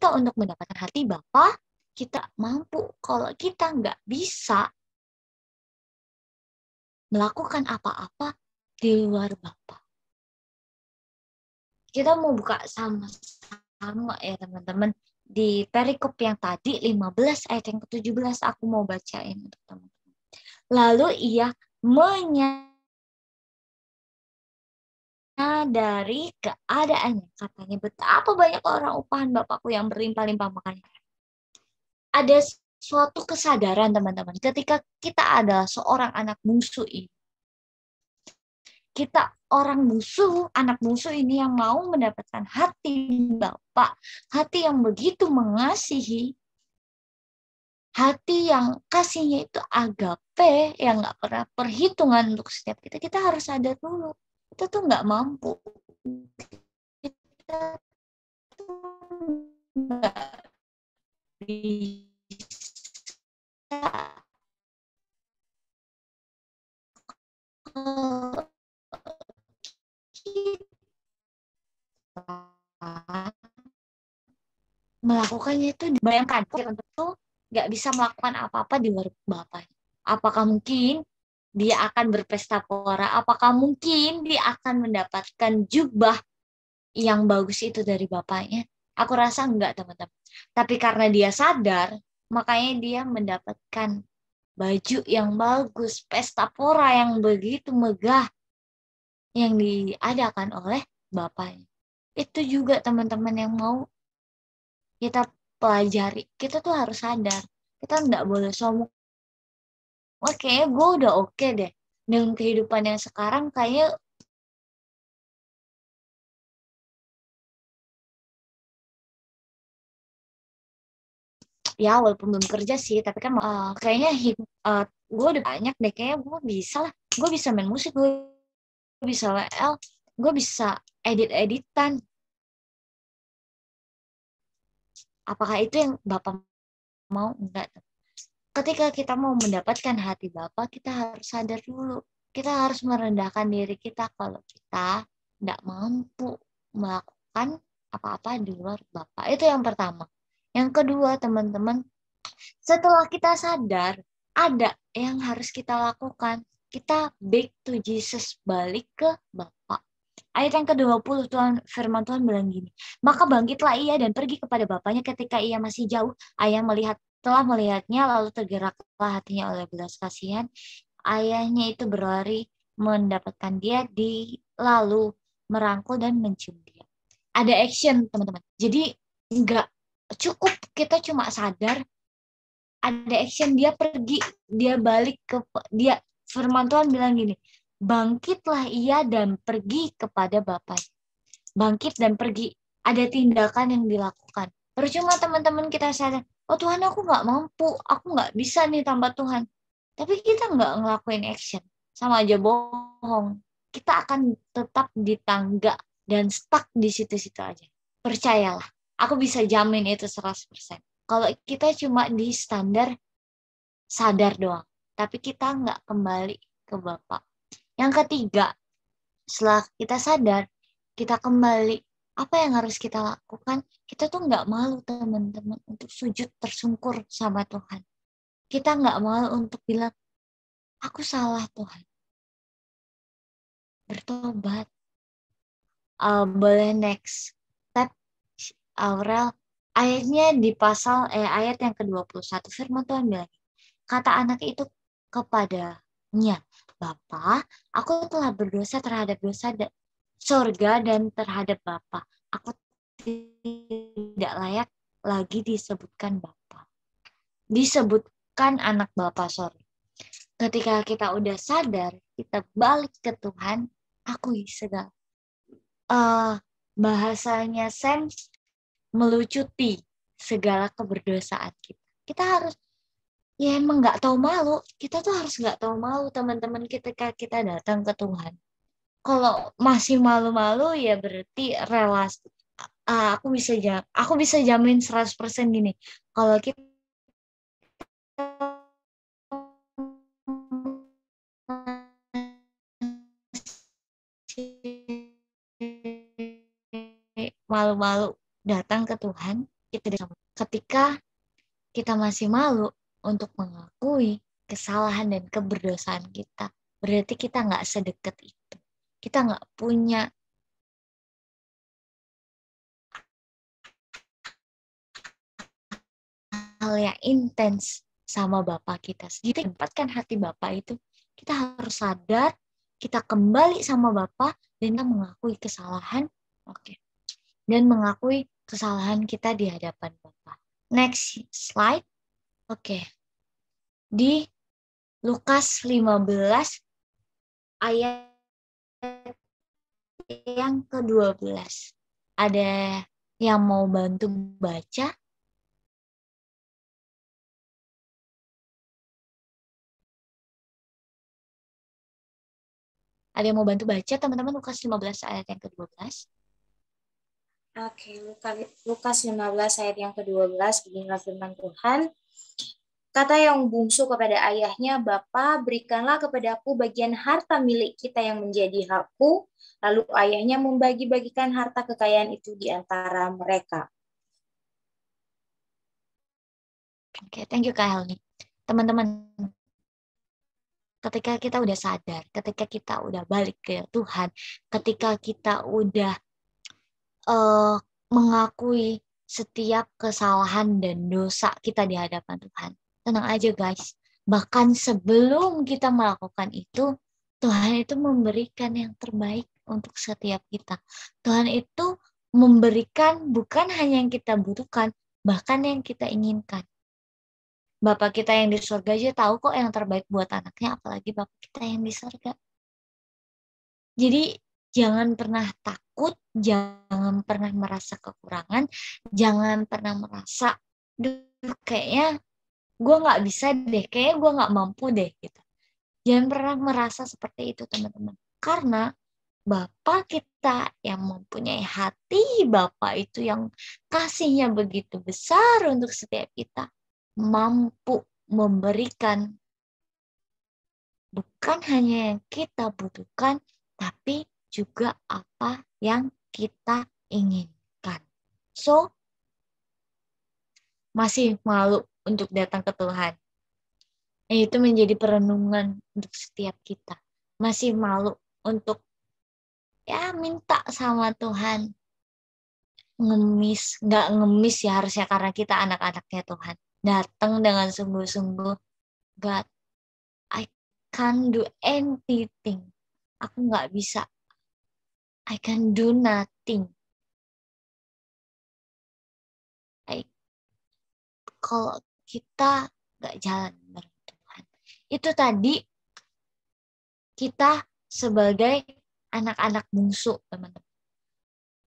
Speaker 4: untuk mendapatkan hati Bapa? Kita mampu kalau kita nggak bisa melakukan apa-apa di luar Bapa. Kita mau buka sama-sama ya teman-teman. Di perikop yang tadi 15 ayat yang ke-17 aku mau bacain untuk teman-teman. Lalu ia menyadari keadaannya. Katanya betapa banyak orang upahan Bapakku yang berlimpah-limpah makannya. Ada suatu kesadaran teman-teman. Ketika kita adalah seorang anak bungsu ini. Kita orang bungsu, anak bungsu ini yang mau mendapatkan hati Bapa, hati yang begitu mengasihi, hati yang kasihnya itu agape, yang nggak pernah perhitungan untuk setiap kita. Kita harus sadar dulu, kita tuh nggak mampu. Kita tuh nggak bisa melakukannya itu, bayangkan untuk itu nggak bisa melakukan apa-apa di luar Bapaknya. Apakah mungkin dia akan berpesta pora? Apakah mungkin dia akan mendapatkan jubah yang bagus itu dari bapaknya? Aku rasa enggak, teman-teman. Tapi karena dia sadar, makanya dia mendapatkan baju yang bagus, pesta pora yang begitu megah yang diadakan oleh bapaknya. Itu juga teman-teman yang mau kita pelajari. Kita tuh harus sadar. Kita enggak boleh sombong. Oke, gue udah oke deh. Dengan kehidupan yang sekarang kayak ya walaupun belum kerja sih, tapi kan kayaknya gue udah banyak deh, kayaknya gue bisa lah, gue bisa main musik, gue bisa WL, gue bisa edit-editan. Apakah itu yang Bapak mau? Enggak. Ketika kita mau mendapatkan hati Bapak, kita harus sadar dulu. Kita harus merendahkan diri kita kalau kita tidak mampu melakukan apa-apa di luar Bapak. Itu yang pertama. Yang kedua, teman-teman, setelah kita sadar, ada yang harus kita lakukan. Kita back to Jesus, balik ke Bapa. Ayat yang ke-20, firman Tuhan bilang gini, maka bangkitlah ia dan pergi kepada bapaknya ketika ia masih jauh. Ayah telah melihatnya, lalu tergeraklah hatinya oleh belas kasihan. Ayahnya itu berlari mendapatkan dia, lalu merangkul dan mencium dia. Ada action, teman-teman. Jadi enggak cukup kita cuma sadar, ada action, dia pergi, dia balik ke dia. Firman Tuhan bilang gini, bangkitlah ia dan pergi kepada Bapaknya. Bangkit dan pergi, ada tindakan yang dilakukan. Percuma teman-teman kita sadar, oh Tuhan aku nggak mampu, aku nggak bisa nih tanpa Tuhan. Tapi kita nggak ngelakuin action, sama aja bohong. Kita akan tetap di tangga dan stuck di situ-situ aja. Percayalah, aku bisa jamin itu 100%. Kalau kita cuma di standar sadar doang, tapi kita nggak kembali ke Bapa. Yang ketiga, setelah kita sadar, kita kembali. Apa yang harus kita lakukan? Kita tuh nggak malu, teman-teman, untuk sujud tersungkur sama Tuhan. Kita nggak malu untuk bilang, aku salah Tuhan. Bertobat. Boleh next step, Aurel. Ayatnya di ayat yang ke-21, firman Tuhan bilang, kata anak itu kepadanya, Bapa, aku telah berdosa terhadap dosa surga dan terhadap Bapa. Aku tidak layak lagi disebutkan Bapa. Disebutkan anak Bapa, sorry. Ketika kita udah sadar, kita balik ke Tuhan, akui segala. Bahasanya Sam, melucuti segala keberdosaan kita. Kita harus, ya emang nggak tahu malu. Kita tuh harus nggak tahu malu, teman-teman, ketika kita datang ke Tuhan. Kalau masih malu-malu, ya berarti relasi. Aku bisa jamin 100% gini. Kalau kita malu-malu datang ke Tuhan, ketika kita masih malu untuk mengakui kesalahan dan keberdosaan kita, berarti kita nggak sedekat itu. Kita nggak punya hal yang intens sama Bapa kita. Kita tempatkan hati Bapa itu, kita harus sadar, kita kembali sama Bapa dan kita mengakui kesalahan, dan mengakui kesalahan kita di hadapan Bapa. Next slide. Di Lukas 15 ayat yang ke-12. Ada yang mau bantu baca? Ada yang mau bantu baca, teman-teman? Lukas 15 ayat yang ke-12.
Speaker 5: Oke, Lukas 15 ayat yang ke-12, beginilah firman Tuhan. Kata yang bungsu kepada ayahnya, Bapa, berikanlah kepadaku bagian harta milik kita yang menjadi hakku. Lalu ayahnya membagi-bagikan harta kekayaan itu di antara mereka.
Speaker 4: Oke, thank you Kak Helmi. Teman-teman, ketika kita udah sadar, ketika kita udah balik ke Tuhan, ketika kita udah mengakui setiap kesalahan dan dosa kita di hadapan Tuhan. Tenang aja guys, bahkan sebelum kita melakukan itu, Tuhan itu memberikan yang terbaik untuk setiap kita. Tuhan itu memberikan bukan hanya yang kita butuhkan, bahkan yang kita inginkan. Bapak kita yang di surga aja tahu kok yang terbaik buat anaknya, apalagi Bapak kita yang di surga. Jadi jangan pernah takut, jangan pernah merasa kekurangan, jangan pernah merasa, duh kayaknya gue nggak bisa deh, kayaknya gue nggak mampu deh gitu. Jangan pernah merasa seperti itu teman-teman. Karena Bapa kita yang mempunyai hati Bapa itu yang kasihnya begitu besar untuk setiap kita, mampu memberikan bukan hanya yang kita butuhkan, tapi juga apa yang kita inginkan. So, masih malu untuk datang ke Tuhan. Itu menjadi perenungan untuk setiap kita. Masih malu untuk minta sama Tuhan. Nggak ngemis ya harusnya karena kita anak-anaknya Tuhan. Datang dengan sungguh-sungguh, God, I can't do anything. Aku nggak bisa. I can do nothing. Kalau kita nggak jalan bareng Tuhan. Itu tadi kita sebagai anak-anak bungsu, teman-teman.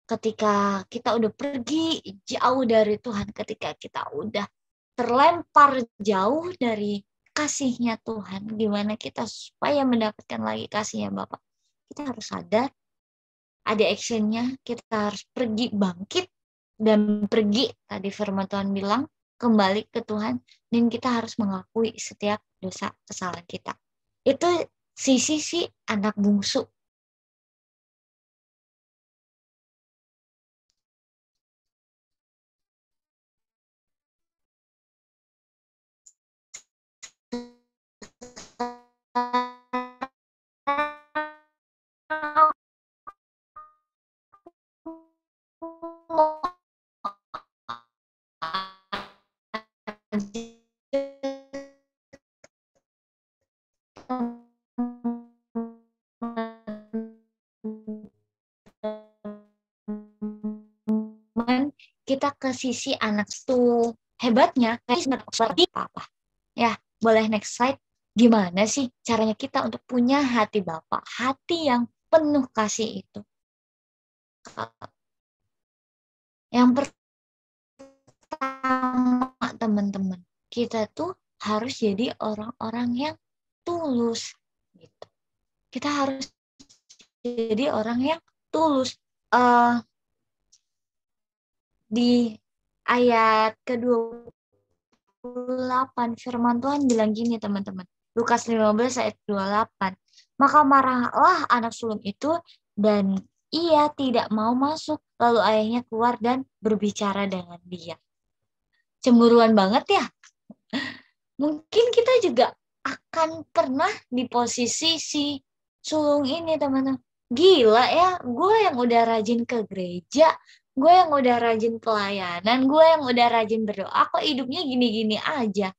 Speaker 4: Ketika kita udah pergi jauh dari Tuhan, ketika kita udah terlempar jauh dari kasihnya Tuhan, gimana kita supaya mendapatkan lagi kasihnya Bapak? Kita harus sadar, ada actionnya, kita harus pergi bangkit dan pergi, tadi firman Tuhan bilang, kembali ke Tuhan, dan kita harus mengakui setiap dosa kesalahan kita. Itu sisi anak bungsu. Kita ke sisi anak tuh hebatnya seperti apa ya. Boleh next slide. Gimana sih caranya kita untuk punya hati Bapa, hati yang penuh kasih itu? Yang pertama teman-teman, kita tuh harus jadi orang-orang yang tulus gitu. Kita harus jadi orang yang tulus. Di ayat ke-28 firman Tuhan bilang gini teman-teman. Lukas 15 ayat 28. Maka marahlah anak sulung itu dan ia tidak mau masuk. Lalu ayahnya keluar dan berbicara dengan dia. Cemburuan banget ya. Mungkin kita juga akan pernah di posisi si sulung ini teman-teman. Gila ya, gue yang udah rajin ke gereja, gue yang udah rajin pelayanan, gue yang udah rajin berdoa, kok hidupnya gini-gini aja.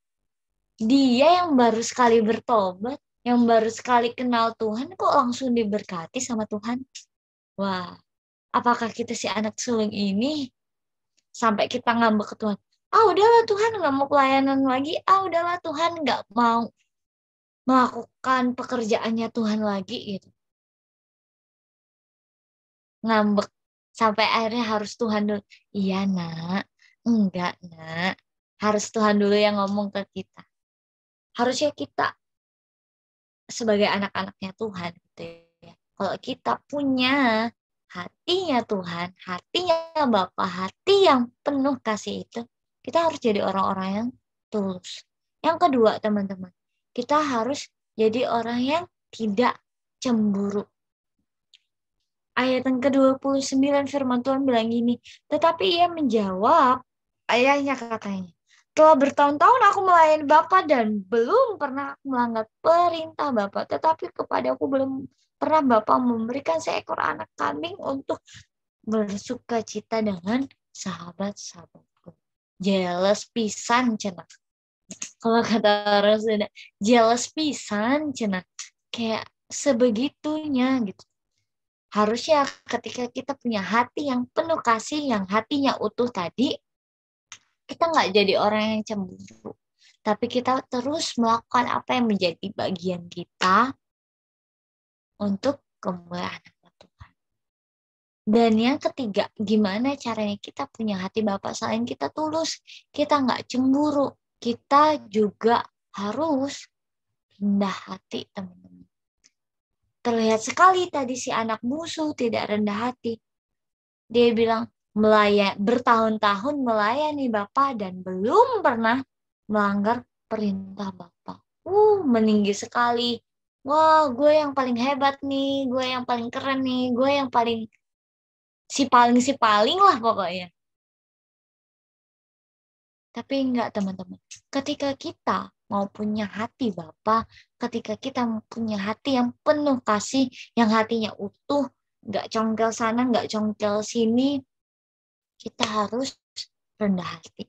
Speaker 4: Dia yang baru sekali bertobat, yang baru sekali kenal Tuhan, kok langsung diberkati sama Tuhan. Wah, apakah kita si anak sulung ini sampai kita ngambek ke Tuhan, udahlah Tuhan gak mau pelayanan lagi, udahlah Tuhan gak mau melakukan pekerjaannya Tuhan lagi gitu. Ngambek sampai akhirnya harus Tuhan dulu. Iya nak, enggak nak. Harus Tuhan dulu yang ngomong ke kita. Harusnya kita sebagai anak-anaknya Tuhan gitu ya. Kalau kita punya hatinya Tuhan, hatinya Bapa, hati yang penuh kasih itu, kita harus jadi orang-orang yang tulus. Yang kedua teman-teman, kita harus jadi orang yang tidak cemburu. Ayat yang ke-29 firman Tuhan bilang gini, tetapi ia menjawab, ayahnya katanya, Setelah bertahun-tahun aku melayani Bapak dan belum pernah melanggar perintah Bapak. Tetapi kepada aku belum pernah Bapak memberikan seekor anak kambing untuk bersuka cita dengan sahabat-sahabatku. Jealous pisan cenah. Kalau kata orang Sunda, jealous pisan cenah. Kayak sebegitunya gitu. Harusnya ketika kita punya hati yang penuh kasih, yang hatinya utuh tadi, kita nggak jadi orang yang cemburu. Tapi kita terus melakukan apa yang menjadi bagian kita untuk kemuliaan Tuhan. Dan yang ketiga, gimana caranya kita punya hati Bapa selain kita tulus, kita nggak cemburu, kita juga harus rendah hati, teman-teman. Terlihat sekali tadi si anak bungsu tidak rendah hati. Dia bilang, bertahun-tahun melayani Bapak dan belum pernah melanggar perintah Bapak. Meninggi sekali. Wah, gue yang paling hebat nih, gue yang paling keren nih, gue yang paling si paling lah pokoknya. Tapi enggak, teman-teman. Ketika kita mau punya hati Bapa, ketika kita punya hati yang penuh kasih, yang hatinya utuh, enggak congkel sana, enggak congkel sini, kita harus rendah hati.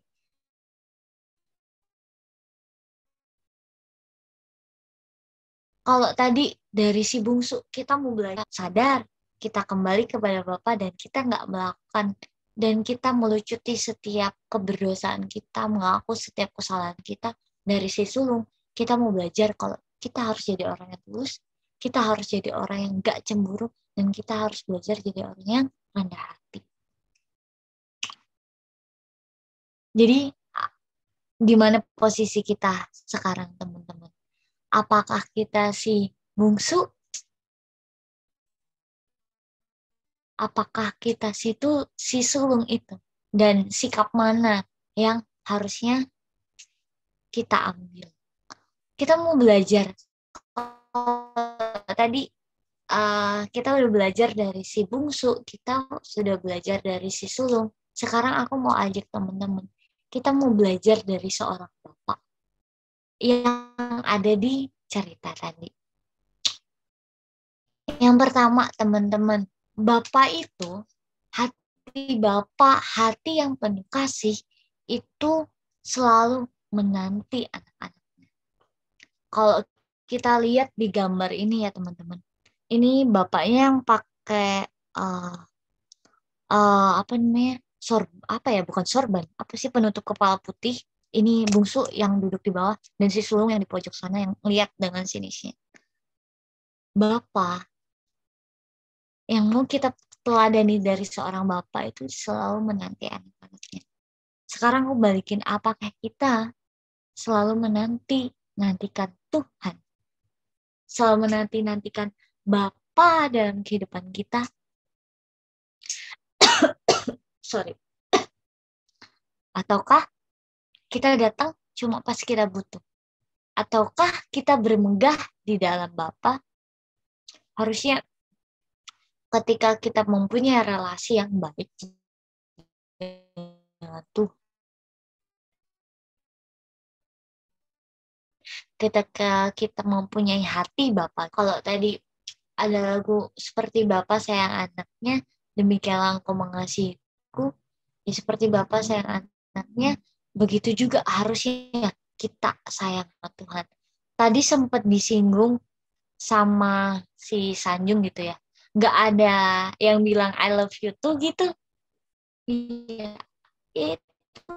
Speaker 4: Kalau tadi dari si bungsu, kita mau belajar sadar, kita kembali kepada Bapa dan kita nggak melakukan, dan kita melucuti setiap keberdosaan kita, mengaku setiap kesalahan kita. Dari si sulung, kita mau belajar kalau kita harus jadi orang yang tulus, kita harus jadi orang yang nggak cemburu, dan kita harus belajar jadi orang yang rendah hati. Jadi, di mana posisi kita sekarang, teman-teman? Apakah kita si bungsu? Apakah kita si sulung itu? Dan sikap mana yang harusnya kita ambil? Kita mau belajar. Tadi kita udah belajar dari si bungsu, kita sudah belajar dari si sulung. Sekarang aku mau ajak teman-teman. Kita mau belajar dari seorang bapak yang ada di cerita tadi. Yang pertama, teman-teman, Bapak itu, hati Bapak, hati yang penuh kasih, itu selalu menanti anak-anaknya. Kalau kita lihat di gambar ini ya teman-teman, ini bapaknya yang pakai apa namanya, bukan sorban, apa sih, penutup kepala putih. Ini bungsu yang duduk di bawah dan si sulung yang di pojok sana yang lihat dengan sinisnya. Bapak yang mau kita teladani dari seorang bapak itu selalu menanti anak-anaknya. Sekarang aku balikin, apakah kita selalu nantikan Tuhan? Selalu menantikan Bapa dalam kehidupan kita? Sorry. Ataukah kita datang cuma pas kita butuh? Ataukah kita bermegah di dalam Bapa? Harusnya ketika kita mempunyai relasi yang baik dengan Tuhan, ketika kita mempunyai hati Bapa, kalau tadi ada lagu seperti Bapa sayang anaknya, demikianlah Engkau mengasihiku, ya seperti Bapa sayang anaknya, begitu juga harusnya kita sayang sama Tuhan. Tadi sempat disinggung sama si Sanjung gitu ya, nggak ada yang bilang I love you tuh gitu. Iya, itu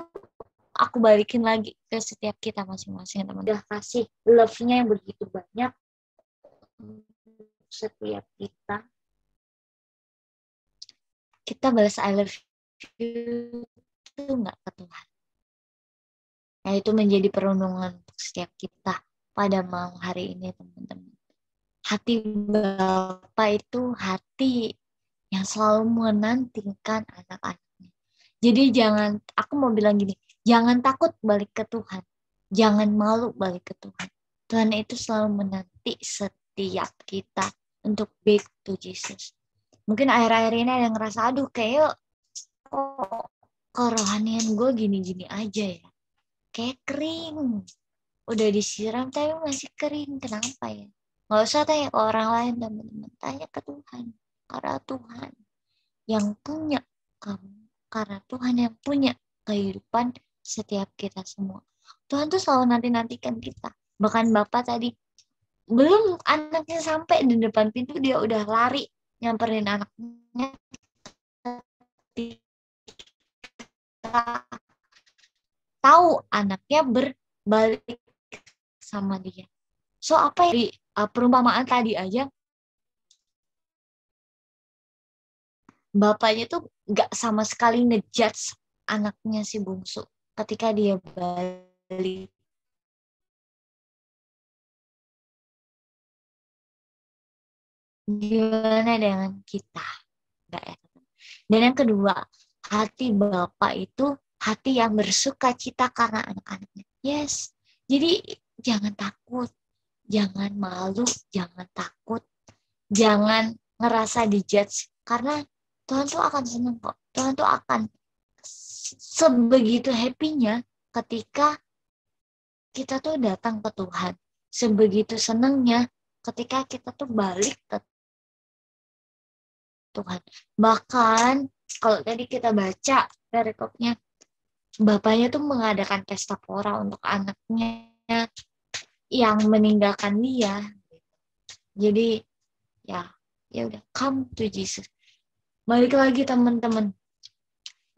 Speaker 4: aku balikin lagi ke setiap kita masing-masing, teman. Udah kasih love-nya yang begitu banyak setiap kita. Kita balas I love you itu nggak ke Tuhan. Nah, itu menjadi perenungan untuk setiap kita pada malam hari ini, teman-teman. Hati Bapa itu hati yang selalu menantikan anak-anaknya. Jadi aku mau bilang gini, jangan takut balik ke Tuhan. Jangan malu balik ke Tuhan. Tuhan itu selalu menanti setiap kita untuk back to Jesus. Mungkin akhir-akhir ini ada yang ngerasa, aduh kayak kok kerohanian gue gini-gini aja ya. kayak kering. Udah disiram tapi masih kering. Kenapa ya? Nggak usah tanya ke orang lain, teman-teman. Tanya ke Tuhan. Karena Tuhan yang punya kamu. Karena Tuhan yang punya kehidupan setiap kita semua. Tuhan tuh selalu nanti-nantikan kita. Bahkan Bapak tadi, belum anaknya sampai di depan pintu, dia udah lari nyamperin anaknya. Tahu anaknya berbalik sama dia. So apa ya, di perumpamaan tadi aja, bapaknya tuh gak sama sekali ngejudge anaknya si bungsu ketika dia balik. Gimana dengan kita? Dan yang kedua, hati Bapak itu hati yang bersuka cita karena anak-anaknya. Yes. Jadi jangan takut, jangan malu, jangan takut, jangan ngerasa dijudge. Karena Tuhan tuh akan senang kok. Tuhan tuh akan sebegitu happy-nya ketika kita tuh datang ke Tuhan. Sebegitu senangnya ketika kita tuh balik ke Tuhan. Bahkan kalau tadi kita baca perikopnya, bapaknya tuh mengadakan pesta pora untuk anaknya yang meninggalkan dia. Jadi ya udah, come to Jesus. Balik lagi teman-teman.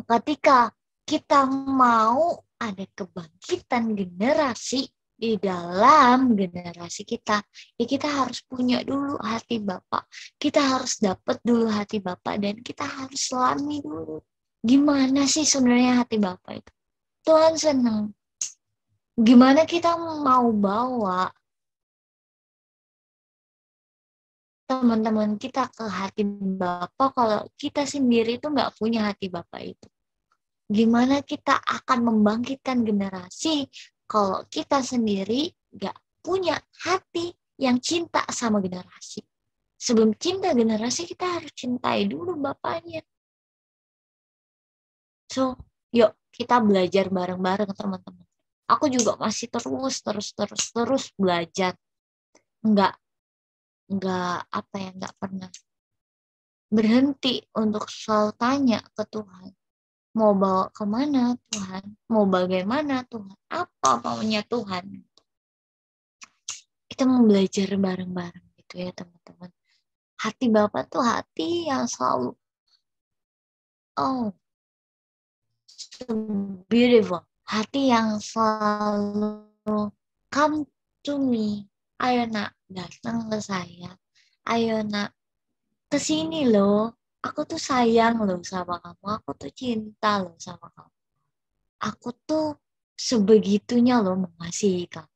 Speaker 4: Ketika kita mau ada kebangkitan generasi di dalam generasi kita, ya kita harus punya dulu hati Bapak. Kita harus dapat dulu hati Bapak dan kita harus selami dulu. Gimana sih sebenarnya hati Bapak itu? Tuhan senang. Gimana kita mau bawa teman-teman kita ke hati Bapak kalau kita sendiri itu nggak punya hati Bapak itu? Gimana kita akan membangkitkan generasi kalau kita sendiri gak punya hati yang cinta sama generasi? Sebelum cinta generasi, kita harus cintai dulu Bapaknya. So, yuk kita belajar bareng-bareng teman-teman. Aku juga masih terus belajar. Nggak pernah berhenti untuk selalu tanya ke Tuhan. Mau bawa kemana Tuhan? Mau bagaimana Tuhan? Apa maunya Tuhan? Kita mau belajar bareng-bareng gitu ya teman-teman. Hati Bapak tuh hati yang selalu, so beautiful. Hati yang selalu come to me. Ayo nak, datang ke saya. Ayo nak, kesini loh. Aku tuh sayang loh sama kamu. Aku tuh cinta loh sama kamu. Aku tuh sebegitunya loh mengasihi kamu.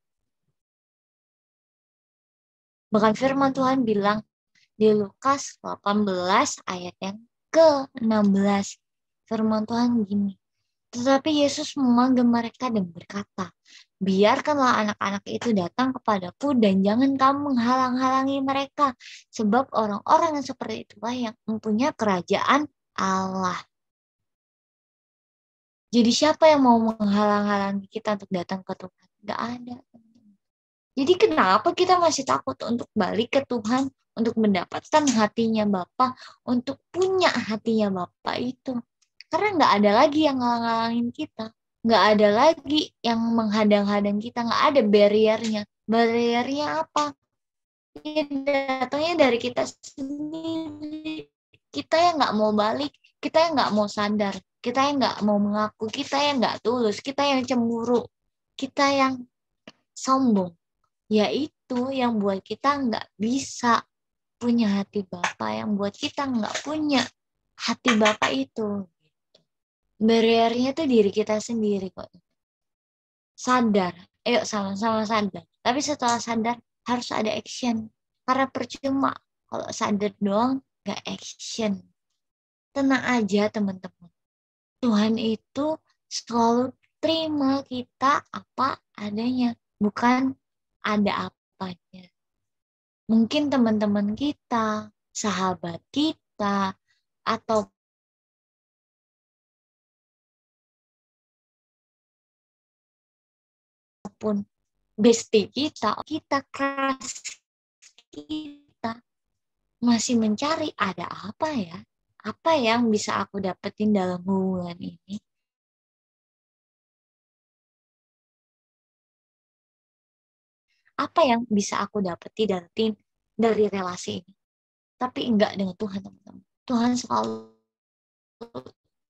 Speaker 4: Bahkan firman Tuhan bilang di Lukas 18 ayat yang ke-16. Firman Tuhan gini. Tetapi Yesus memanggil mereka dan berkata, biarkanlah anak-anak itu datang kepadaku dan jangan kamu menghalang-halangi mereka. Sebab orang-orang yang seperti itulah yang mempunyai kerajaan Allah. Jadi siapa yang mau menghalang-halangi kita untuk datang ke Tuhan? Gak ada. Jadi kenapa kita masih takut untuk balik ke Tuhan? Untuk mendapatkan hatinya Bapa, untuk punya hatinya Bapa itu. Karena gak ada lagi yang ngalang-ngalangin kita. Gak ada lagi yang menghadang-hadang kita. Gak ada barriernya. Barriernya apa? Ya, datangnya dari kita sendiri. Kita yang gak mau balik. Kita yang gak mau sadar. Kita yang gak mau mengaku. Kita yang gak tulus. Kita yang cemburu. Kita yang sombong. Yaitu yang buat kita nggak bisa punya hati Bapa, yang buat kita nggak punya hati Bapa itu. Barriernya tuh diri kita sendiri kok. Sadar, ayo sama-sama sadar. Tapi setelah sadar harus ada action. Karena percuma kalau sadar doang nggak action. Tenang aja teman-teman. Tuhan itu selalu terima kita apa adanya, bukan ada apanya. Mungkin teman-teman kita, sahabat kita, atau walaupun bestie kita crush kita, masih mencari ada apa ya? Apa yang bisa aku dapetin dalam hubungan ini? Apa yang bisa aku dapetin dari relasi ini? Tapi enggak dengan Tuhan, teman-teman. Tuhan selalu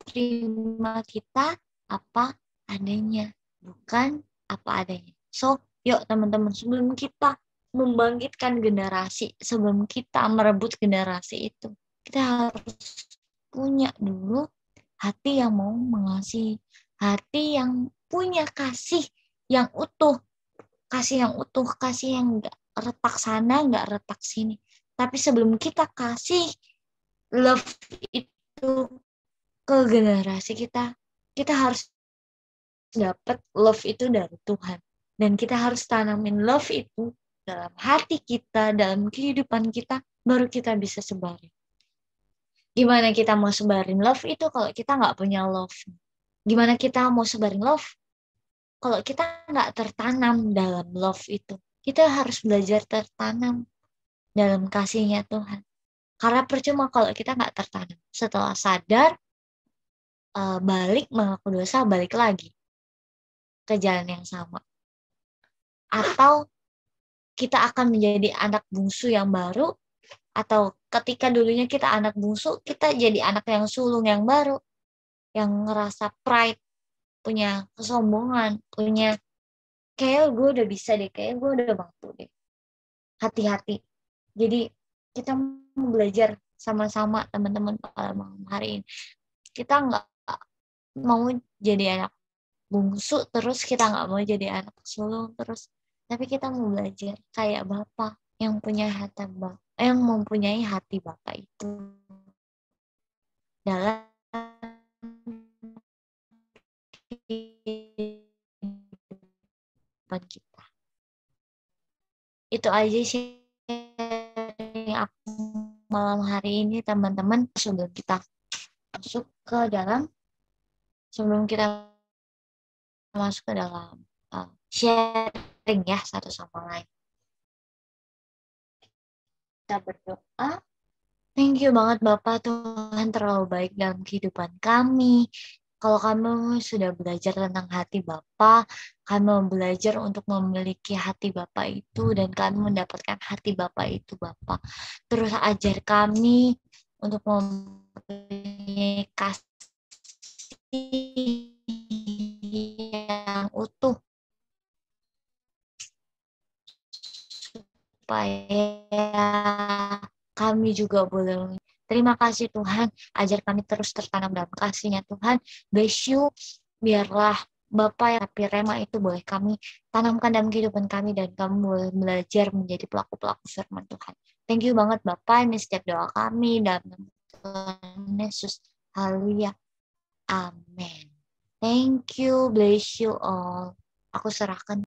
Speaker 4: terima kita apa adanya, bukan apa adanya. So, yuk teman-teman, sebelum kita membangkitkan generasi, sebelum kita merebut generasi itu, kita harus punya dulu hati yang mau mengasihi, hati yang punya kasih yang utuh, kasih yang nggak retak sana, nggak retak sini. Tapi sebelum kita kasih love itu ke generasi kita harus dapat love itu dari Tuhan. Dan kita harus tanamin love itu dalam hati kita, dalam kehidupan kita, baru kita bisa sebarin. Gimana kita mau sebarin love itu kalau kita nggak punya love? Gimana kita mau sebarin love kalau kita nggak tertanam dalam love itu? Kita harus belajar tertanam dalam kasihnya Tuhan. Karena percuma kalau kita nggak tertanam. Setelah sadar, balik mengaku dosa, balik lagi ke jalan yang sama. Atau kita akan menjadi anak bungsu yang baru, atau ketika dulunya kita anak bungsu, kita jadi anak yang sulung yang baru, yang ngerasa pride, punya kesombongan, punya kayak gue udah bisa deh, kayak gue udah mampu deh. Hati-hati. Jadi kita mau belajar sama-sama teman-teman pada malam hari ini. Kita nggak mau jadi anak bungsu terus, kita nggak mau jadi anak sulung terus, tapi kita mau belajar kayak Bapak yang punya hati Bapak, yang mempunyai hati Bapak itu dalam kehidupan kita. Itu aja sih yang aku malam hari ini, teman-teman. Sebelum kita masuk ke dalam sharing ya satu sama lain, kita berdoa. Thank you banget Bapak, Tuhan terlalu baik dalam kehidupan kami. Kalau kami sudah belajar tentang hati Bapa, kami mau belajar untuk memiliki hati Bapa itu, dan kami mendapatkan hati Bapa itu, Bapa. Terus ajar kami untuk mempunyai kasih yang utuh, supaya kami juga boleh. Terima kasih Tuhan, ajar kami terus tertanam dalam kasih-Nya Tuhan. Bless you, biarlah Bapak yang api rema itu boleh kami tanamkan dalam kehidupan kami, dan kami boleh belajar menjadi pelaku-pelaku firman Tuhan. Thank you banget Bapak, ini setiap doa kami dalam nama Tuhan Yesus. Haleluya. Amin. Thank you, bless you all. Aku serahkan.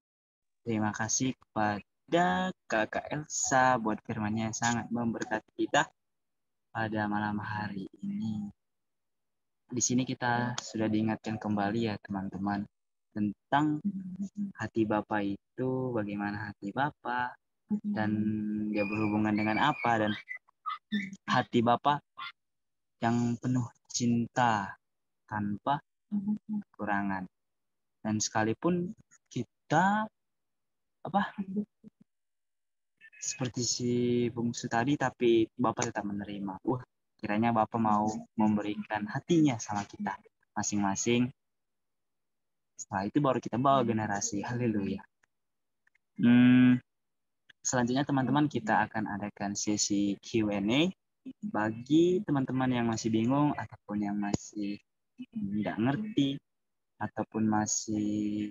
Speaker 1: Terima kasih kepada Kakak Elsa buat firman-Nya yang sangat memberkati kita pada malam hari ini. Di sini kita sudah diingatkan kembali ya teman-teman tentang hati Bapa itu, bagaimana hati Bapa dan dia berhubungan dengan apa, dan hati Bapa yang penuh cinta tanpa kekurangan. Dan sekalipun kita seperti si bungsu tadi, tapi Bapak tetap menerima. Kiranya Bapak mau memberikan hatinya sama kita masing-masing. Setelah itu baru kita bawa generasi. Haleluya. Selanjutnya teman-teman, kita akan adakan sesi Q&A bagi teman-teman yang masih bingung ataupun yang masih tidak ngerti ataupun masih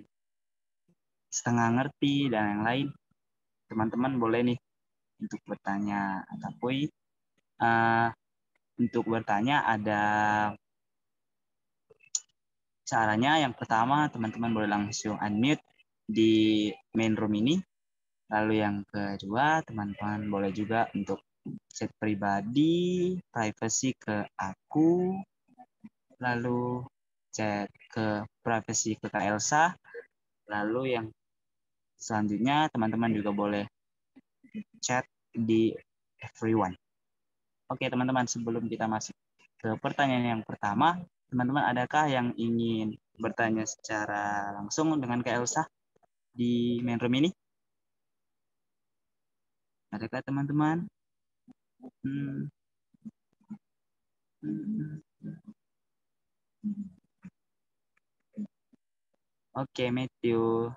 Speaker 1: setengah ngerti dan yang lain. Teman-teman boleh nih untuk bertanya, ataupun untuk bertanya ada caranya. Yang pertama, teman-teman boleh langsung unmute di main room ini. Lalu yang kedua, teman-teman boleh juga untuk chat pribadi, privacy ke aku, lalu chat ke privacy ke Kak Elsa. Lalu yang Selanjutnya teman-teman juga boleh chat di everyone. Oke teman-teman, sebelum kita masuk ke pertanyaan yang pertama, teman-teman adakah yang ingin bertanya secara langsung dengan Kak Elsa di main room ini? Adakah teman-teman? Oke, Matthew,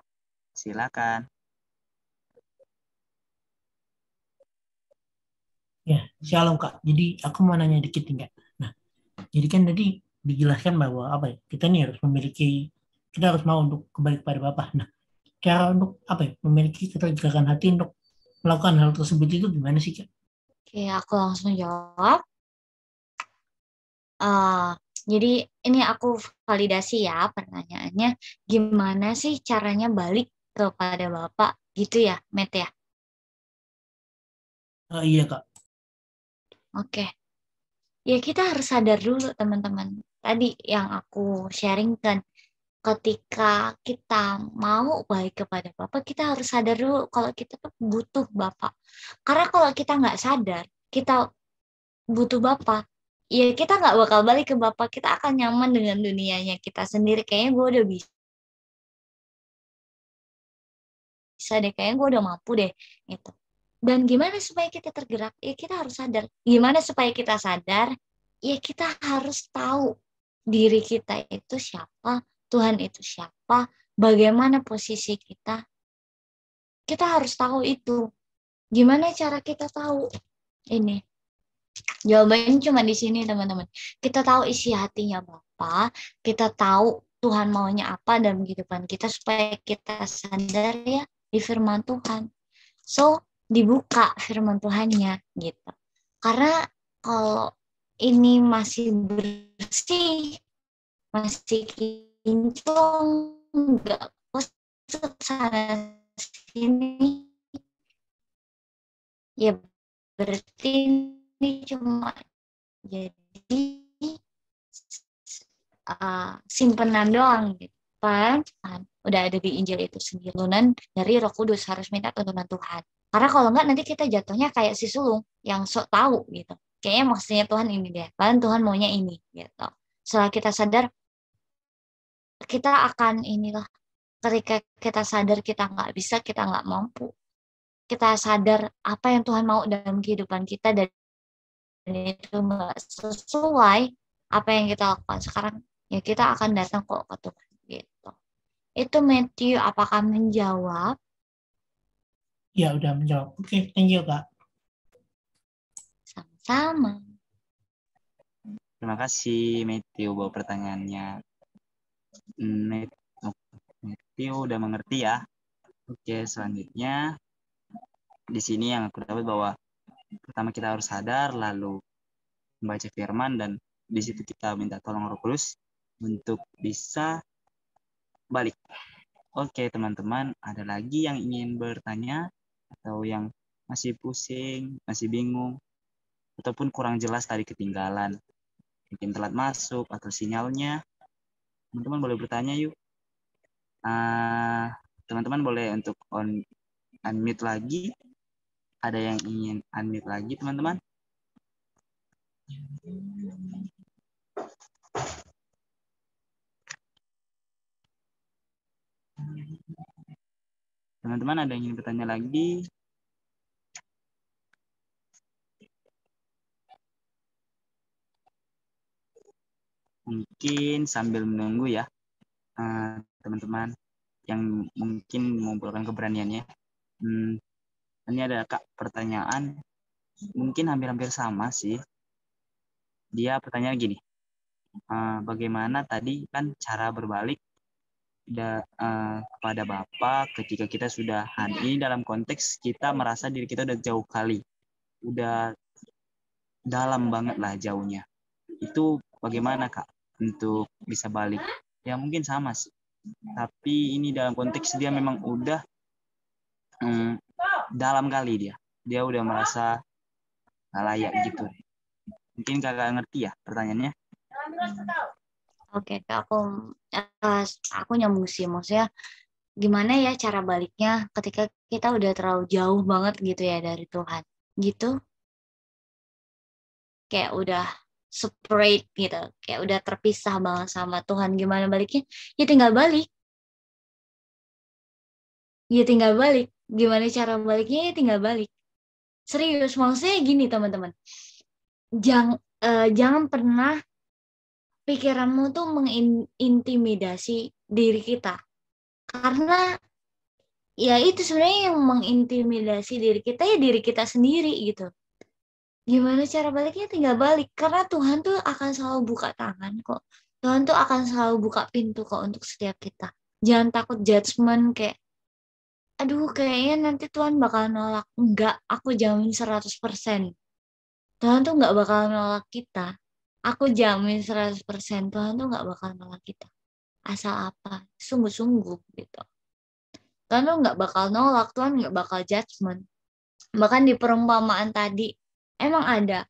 Speaker 1: silakan.
Speaker 2: Ya, shalom Kak. Jadi aku mau nanya dikit nih Kak. Nah, jadi kan tadi dijelaskan bahwa apa ya, kita nih harus memiliki, kita harus mau untuk kembali kepada Bapa. Nah, cara untuk apa ya, memiliki ketergerakkan hati untuk melakukan hal tersebut itu gimana sih Kak?
Speaker 4: Oke, aku langsung jawab. Jadi ini aku validasi ya pertanyaannya. Gimana sih caranya balik kepada Bapak gitu ya, Met ya?
Speaker 2: Iya Kak.
Speaker 4: Oke. Ya kita harus sadar dulu teman-teman. Tadi yang aku sharing kan, ketika kita mau baik kepada Bapak, kita harus sadar dulu kalau kita tuh butuh Bapak. Karena kalau kita nggak sadar, kita butuh Bapak, ya kita nggak bakal balik ke Bapak. Kita akan nyaman dengan dunianya kita sendiri. Kayaknya gue udah bisa deh, kayaknya gue udah mampu deh. Gitu. Dan gimana supaya kita tergerak? Ya kita harus sadar. Gimana supaya kita sadar? Ya kita harus tahu diri kita itu siapa, Tuhan itu siapa, bagaimana posisi kita. Kita harus tahu itu. Gimana cara kita tahu? Ini. Jawabannya cuma di sini teman-teman. Kita tahu isi hatinya Bapa, kita tahu Tuhan maunya apa dalam kehidupan kita supaya kita sadar ya di firman Tuhan. So, dibuka firman Tuhannya gitu. Karena kalau ini masih bersih, masih kinclong, nggak kusut sana sini, ya berarti ini cuma jadi simpenan doang gitu. Udah ada di Injil itu sendiri. Turunan dari Roh Kudus, harus minta tuntunan Tuhan. Karena kalau enggak nanti kita jatuhnya kayak si sulung yang sok tahu gitu. Kayaknya maksudnya Tuhan ini deh. Padahal Tuhan maunya ini gitu. Setelah kita sadar, kita akan inilah. Ketika kita sadar kita nggak bisa, kita nggak mampu. Kita sadar apa yang Tuhan mau dalam kehidupan kita dan itu nggak sesuai apa yang kita lakukan sekarang, ya kita akan datang kok ke Tuhan gitu. Itu Matthew, apakah menjawab?
Speaker 2: Ya udah menjawab. Oke, thank you Kak.
Speaker 4: Sama-sama.
Speaker 1: Terima kasih Matthew buat pertanyaannya. Matthew udah mengerti ya. Oke, selanjutnya di sini yang aku dapat bahwa pertama kita harus sadar, lalu membaca firman, dan di situ kita minta tolong Roh Kudus untuk bisa balik. Oke teman-teman, ada lagi yang ingin bertanya atau yang masih pusing, masih bingung, ataupun kurang jelas tadi ketinggalan, mungkin telat masuk atau sinyalnya, teman-teman boleh bertanya yuk. Teman-teman boleh untuk unmute lagi. Ada yang ingin unmute lagi teman-teman? Teman-teman ada yang ingin bertanya lagi? Mungkin sambil menunggu ya, teman-teman yang mungkin mengumpulkan keberaniannya. Ini ada Kak pertanyaan, mungkin hampir-hampir sama sih. Dia pertanyaan gini, bagaimana tadi kan cara berbalik kepada Bapa ketika kita sudah ini dalam konteks kita merasa diri kita udah jauh kali, udah dalam banget lah jauhnya. Itu bagaimana Kak untuk bisa balik? Ya mungkin sama sih. Tapi ini dalam konteks dia memang udah dalam kali dia udah merasa gak layak gitu. Mungkin Kakak ngerti ya pertanyaannya?
Speaker 4: Oke, aku nyambung sih, maksudnya gimana ya cara baliknya ketika kita udah terlalu jauh banget gitu ya dari Tuhan. Gitu. Kayak udah separate gitu. Kayak udah terpisah banget sama Tuhan. Gimana baliknya? Ya tinggal balik. Ya tinggal balik. Gimana cara baliknya? Ya tinggal balik. Serius, maksudnya gini teman-teman. Jangan pernah pikiranmu tuh mengintimidasi diri kita. Karena ya itu sebenarnya yang mengintimidasi diri kita ya diri kita sendiri gitu. Gimana cara baliknya? Tinggal balik. Karena Tuhan tuh akan selalu buka tangan kok. Tuhan tuh akan selalu buka pintu kok untuk setiap kita. Jangan takut judgement kayak, aduh kayaknya nanti Tuhan bakal nolak. Enggak, aku jamin 100%. Tuhan tuh nggak bakal nolak kita. Aku jamin 100% Tuhan tuh nggak bakal nolak kita. Asal apa? Sungguh-sungguh gitu. Tuhan tuh nggak bakal nolak, Tuhan nggak bakal judgement. Bahkan di perumpamaan tadi, emang ada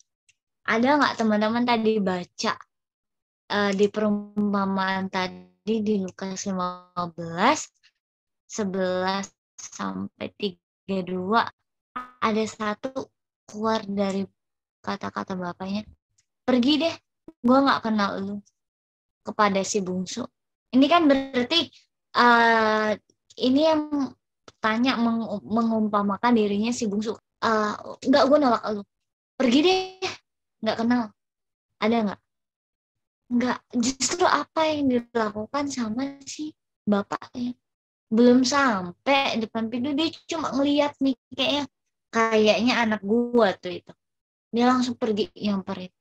Speaker 4: nggak teman-teman tadi baca di perumpamaan tadi di Lukas 15, 11 sampai 32, ada satu keluar dari kata-kata bapaknya, pergi deh, gue nggak kenal lu, kepada si bungsu. Ini kan berarti ini yang tanya mengumpamakan dirinya si bungsu. Enggak, gue nolak lu. Pergi deh, nggak kenal. Ada nggak? Nggak. Justru apa yang dilakukan sama si bapaknya. Belum sampai depan pintu, dia cuma ngeliat nih, kayaknya anak gue tuh itu. Dia langsung pergi nyamperin.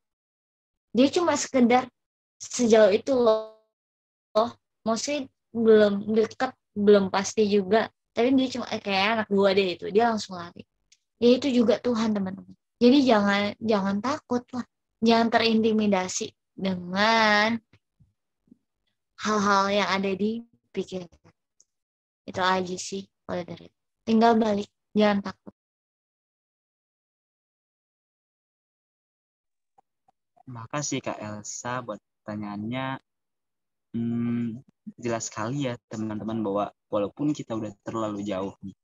Speaker 4: Dia cuma sekedar sejauh itu loh. Maksudnya belum dekat, belum pasti juga. Tapi dia cuma kayak anak gue deh itu. Dia langsung lari. Ya itu juga Tuhan teman-teman. Jadi jangan takut lah. Jangan terintimidasi dengan hal-hal yang ada di pikiran. Itu aja sih kalau dari itu. Tinggal balik. Jangan takut.
Speaker 1: Makasih Kak Elsa buat pertanyaannya. Jelas sekali ya teman-teman bahwa walaupun kita udah terlalu jauh nih,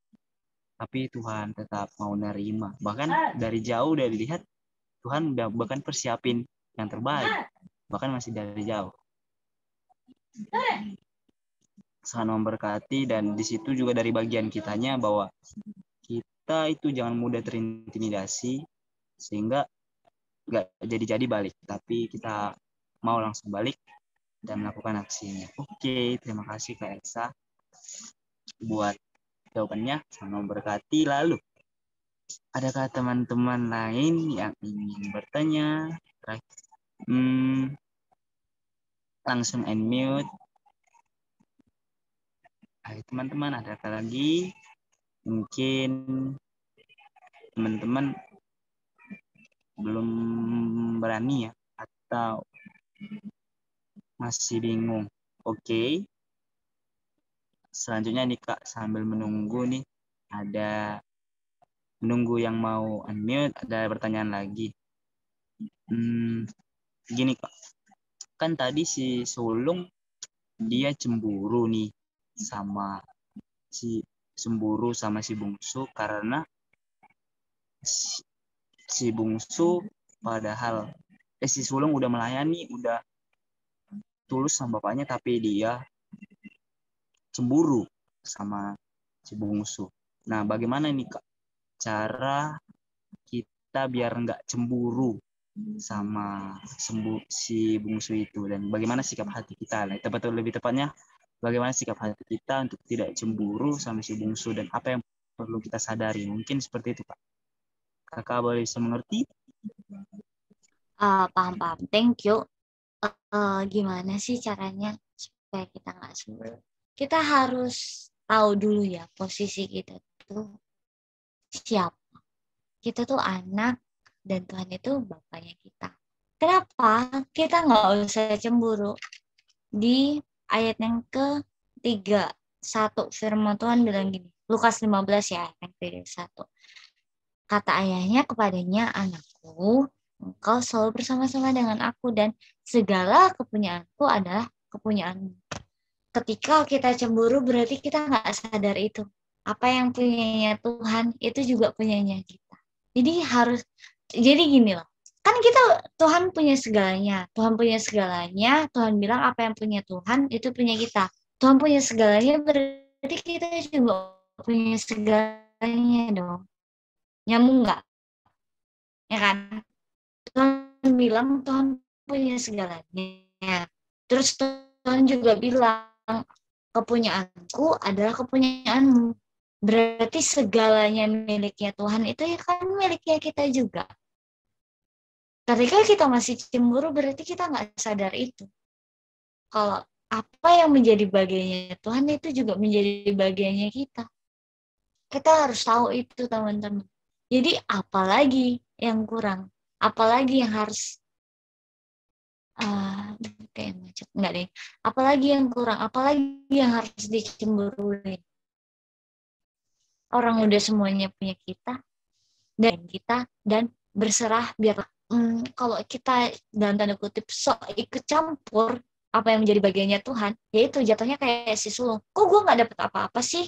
Speaker 1: tapi Tuhan tetap mau nerima. Bahkan dari jauh udah dilihat Tuhan udah bahkan persiapin yang terbaik. Bahkan masih dari jauh. Sangat memberkati, dan di situ juga dari bagian kitanya bahwa kita itu jangan mudah terintimidasi sehingga nggak jadi balik, tapi kita mau langsung balik dan melakukan aksinya. Oke, terima kasih Kak Elsa buat jawabannya, sangat memberkati. Lalu adakah teman-teman lain yang ingin bertanya? Langsung unmute. Hai teman-teman, adakah lagi? Mungkin teman-teman belum berani ya, atau masih bingung. Oke. Selanjutnya nih Kak, sambil menunggu nih, ada menunggu yang mau unmute, ada pertanyaan lagi. Gini Kak, kan tadi si sulung dia cemburu nih sama si bungsu karena si bungsu padahal si sulung udah melayani, udah tulus sama bapaknya, tapi dia cemburu sama si bungsu. Nah, bagaimana nih Kak cara kita biar nggak cemburu sama si bungsu itu, dan bagaimana sikap hati kita? Nah, lebih tepatnya bagaimana sikap hati kita untuk tidak cemburu sama si bungsu, dan apa yang perlu kita sadari? Mungkin seperti itu Kak. Kakak boleh bisa mengerti?
Speaker 4: Paham. Thank you. Gimana sih caranya supaya kita nggak cemburu? Kita harus tahu dulu ya posisi kita tuh siapa. Kita tuh anak dan Tuhan itu bapaknya kita. Kenapa kita nggak usah cemburu? Di ayat yang ke-31 firman Tuhan bilang gini, Lukas 15 ya, yang ke-1. Kata ayahnya kepadanya, anakku, engkau selalu bersama-sama dengan aku dan segala kepunyaanku adalah kepunyaanmu. ketika kita cemburu berarti kita nggak sadar itu. Apa yang punyanya Tuhan itu juga punyanya kita. Jadi gini loh. Kan Tuhan punya segalanya. Tuhan bilang apa yang punya Tuhan itu punya kita. Tuhan punya segalanya berarti kita juga punya segalanya dong. Nyambung nggak? Ya kan? Tuhan bilang Tuhan punya segalanya. Terus Tuhan juga bilang kepunyaanku adalah kepunyaanmu. Berarti segalanya miliknya Tuhan itu ya kan miliknya kita juga. Ketika kita masih cemburu berarti kita nggak sadar itu. Kalau apa yang menjadi bagiannya Tuhan itu juga menjadi bagiannya kita. Kita harus tahu itu teman-teman. Jadi apalagi yang kurang? Apalagi yang harus kayak macet enggak deh. Apalagi yang kurang? Apalagi yang harus dicemburuin? Orang udah semuanya punya kita dan berserah biar kalau kita dalam tanda kutip sok ikut campur apa yang menjadi bagiannya Tuhan, yaitu jatuhnya kayak si sulung. Kok gue nggak dapet apa-apa sih?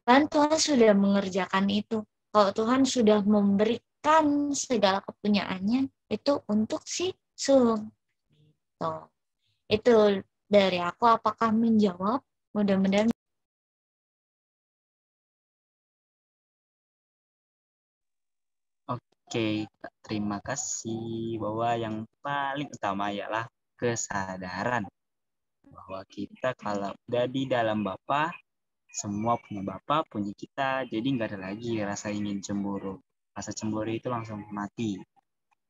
Speaker 4: Kan Tuhan sudah mengerjakan itu. Kalau Tuhan sudah memberikan segala kepunyaannya itu untuk si sulung. Itu dari aku. Apakah menjawab? Mudah-mudahan.
Speaker 1: Oke, terima kasih. Bahwa yang paling utama ialah kesadaran bahwa kita kalau udah di dalam Bapa, semua punya Bapa, punya kita, jadi nggak ada lagi rasa ingin cemburu. Rasa cemburu itu langsung mati.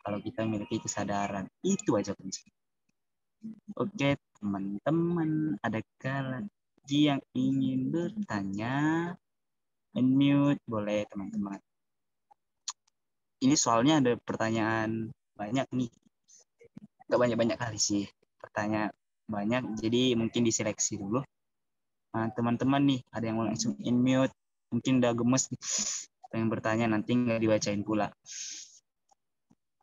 Speaker 1: Kalau kita memiliki kesadaran, itu aja kunci. Oke, teman-teman, adakah lagi yang ingin bertanya? Unmute, boleh teman-teman. Ini soalnya ada pertanyaan banyak nih. Gak banyak-banyak kali sih. Pertanyaan banyak, jadi mungkin diseleksi dulu. Nah, teman-teman nih, ada yang langsung unmute. Mungkin udah gemes nih. Pengen bertanya, nanti nggak dibacain pula.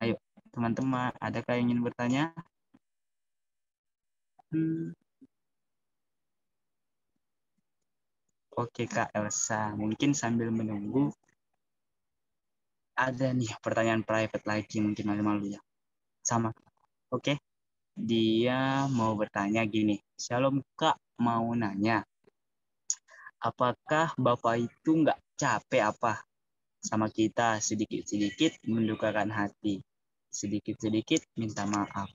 Speaker 1: Ayo, teman-teman, adakah yang ingin bertanya? Oke, Kak Elsa. Mungkin sambil menunggu, ada nih pertanyaan private lagi, mungkin malu-malu ya. Sama. Oke. Dia mau bertanya gini. Shalom Kak, mau nanya. Apakah Bapak itu nggak capek apa sama kita sedikit-sedikit mendukakan hati? Sedikit-sedikit minta maaf.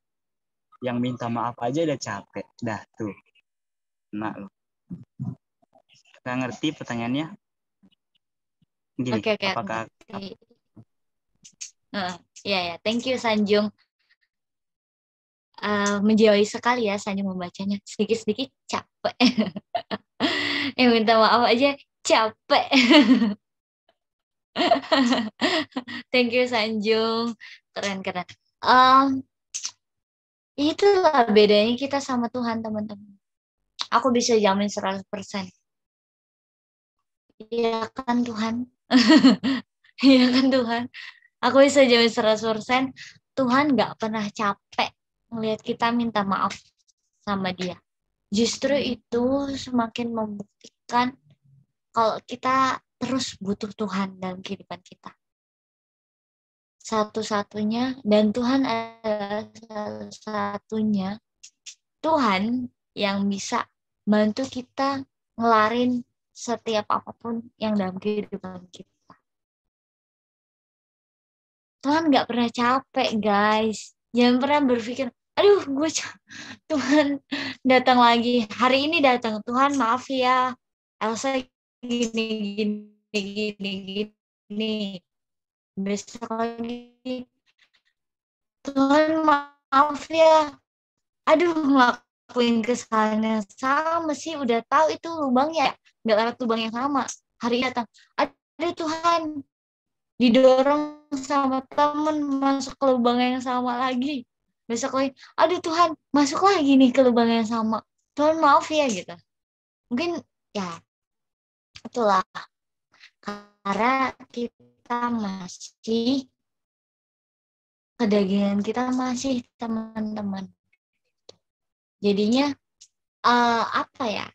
Speaker 1: Yang minta maaf aja udah capek. Dah tuh. Nah loh. Nggak ngerti pertanyaannya? Gini,
Speaker 4: Oke.
Speaker 1: apakah...
Speaker 4: Ya, thank you Sanjung. Menjauhi sekali ya Sanjung membacanya. Sedikit-sedikit capek. Yang minta maaf aja capek. Thank you Sanjung. Keren. Itulah bedanya kita sama Tuhan teman-teman. Aku bisa jamin 100%. Iya kan Tuhan? Iya kan Tuhan? Aku bisa jamin 100% Tuhan gak pernah capek ngelihat kita minta maaf sama dia. Justru itu semakin membuktikan kalau kita terus butuh Tuhan dalam kehidupan kita. Satu-satunya, dan Tuhan adalah satu-satunya Tuhan yang bisa bantu kita ngelarin setiap apapun yang dalam kehidupan kita. Tuhan gak pernah capek, guys. Jangan pernah berpikir, aduh, Tuhan datang lagi. Hari ini datang, Tuhan maaf ya. Elsa gini. Besok lagi, Tuhan maaf ya. Aduh, ngelakuin kesalahan yang sama sih. Udah tahu itu lubangnya. Gak lewat lubang yang sama. Hari ini datang, aduh Tuhan, didorong sama temen masuk ke lubang yang sama lagi. Besok lagi, aduh Tuhan, masuk lagi nih ke lubang yang sama. Tuhan maaf ya gitu. Mungkin ya itulah karena kita masih kedagingan kita masih teman-teman. Jadinya apa ya?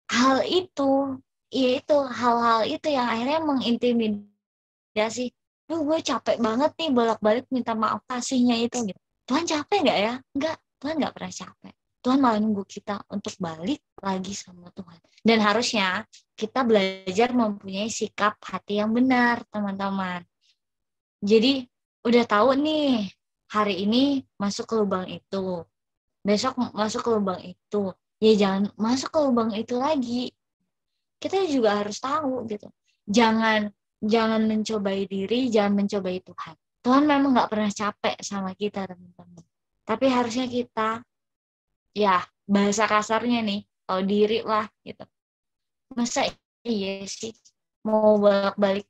Speaker 4: Hal itu, yaitu hal-hal itu yang akhirnya mengintimidasi. Duh, gue capek banget nih bolak-balik minta maaf kasihnya itu gitu. Tuhan capek nggak ya? Enggak, Tuhan nggak pernah capek. Tuhan malah nunggu kita untuk balik lagi sama Tuhan. Dan harusnya kita belajar mempunyai sikap hati yang benar, teman-teman. Jadi udah tahu nih, hari ini masuk ke lubang itu, besok masuk ke lubang itu. Ya jangan masuk ke lubang itu lagi. Kita juga harus tahu gitu. Jangan mencobai diri, jangan mencobai Tuhan. Tuhan memang nggak pernah capek sama kita, teman-teman. Tapi harusnya kita, ya bahasa kasarnya nih, tahu diri lah gitu. Masa iya sih mau bolak-balik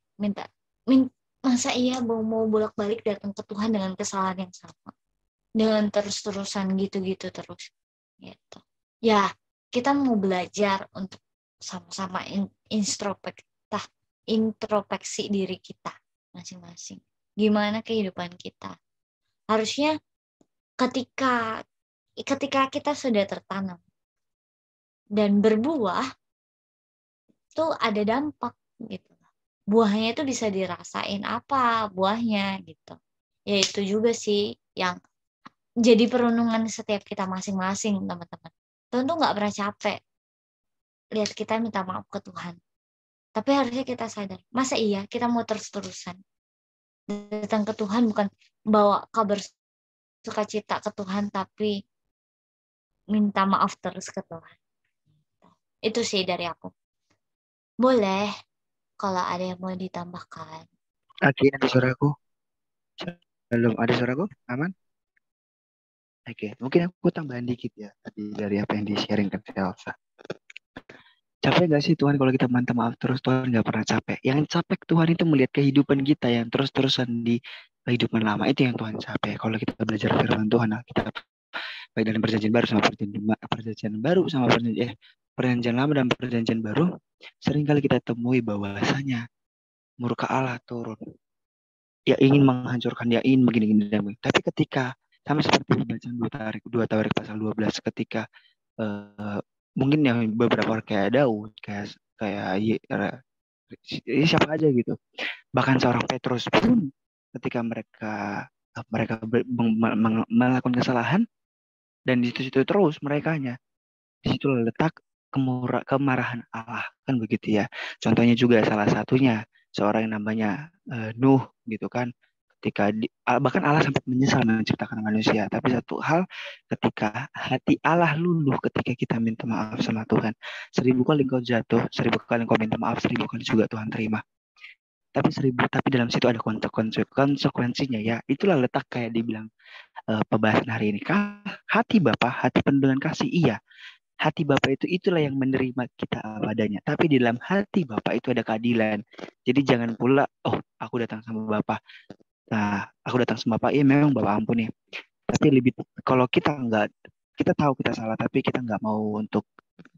Speaker 4: masa iya mau bolak-balik datang ke Tuhan dengan kesalahan yang sama, dengan terus-terusan gitu-gitu terus, gitu. Ya kita mau belajar untuk sama-sama introspeksi diri kita masing-masing. Gimana kehidupan kita? Harusnya ketika kita sudah tertanam dan berbuah, tuh ada dampak gitu. Buahnya itu bisa dirasain apa buahnya gitu. Ya itu juga sih yang jadi perenungan setiap kita masing-masing, teman-teman. Tuhan tuh nggak pernah capek lihat kita minta maaf ke Tuhan. Tapi harusnya kita sadar, masa iya kita mau terus-terusan datang ke Tuhan bukan bawa kabar sukacita ke Tuhan, tapi minta maaf terus ke Tuhan. Itu sih dari aku. Boleh kalau ada yang mau ditambahkan.
Speaker 6: Oke, ada suaraku? Belum ada suaraku? Aman? Oke, mungkin aku tambahan dikit ya tadi dari apa yang di-sharingkan Elsa. Capek gak sih Tuhan kalau kita minta maaf terus? Tuhan gak pernah capek. Yang capek Tuhan itu melihat kehidupan kita yang terus-terusan di kehidupan lama. Itu yang Tuhan capek. Kalau kita belajar firman Tuhan, kita baik dalam perjanjian baru sama perjanjian lama dan perjanjian baru, seringkali kita temui bahwasanya murka Allah turun. Dia ingin menghancurkan, dia ingin begini-gini dan begini. Tapi ketika sama seperti bacaan 2 Tawarik pasal 12 ketika mungkin yang beberapa orang kayak Daud, kayak siapa aja gitu. Bahkan seorang Petrus pun ketika mereka melakukan kesalahan dan di situ terus merekanya, di situ letak kemarahan Allah, kan begitu ya. Contohnya juga salah satunya seorang yang namanya Nuh gitu kan. Ketika bahkan Allah sempat menyesal menciptakan manusia, tapi satu hal ketika hati Allah luluh ketika kita minta maaf sama Tuhan. 1000 kali engkau jatuh, 1000 kali engkau minta maaf, 1000 kali juga Tuhan terima. Tapi dalam situ ada konsekuensinya ya. Itulah letak kayak dibilang pembahasan hari ini. Hati Bapa, hati penuh dengan kasih, iya. Hati Bapa itulah yang menerima kita adanya. Tapi di dalam hati Bapa itu ada keadilan. Jadi jangan pula, aku datang sama Bapa. Nah, aku datang sama Bapak, memang Bapak ampuni. Tapi lebih kalau kita tahu kita salah, tapi kita nggak mau untuk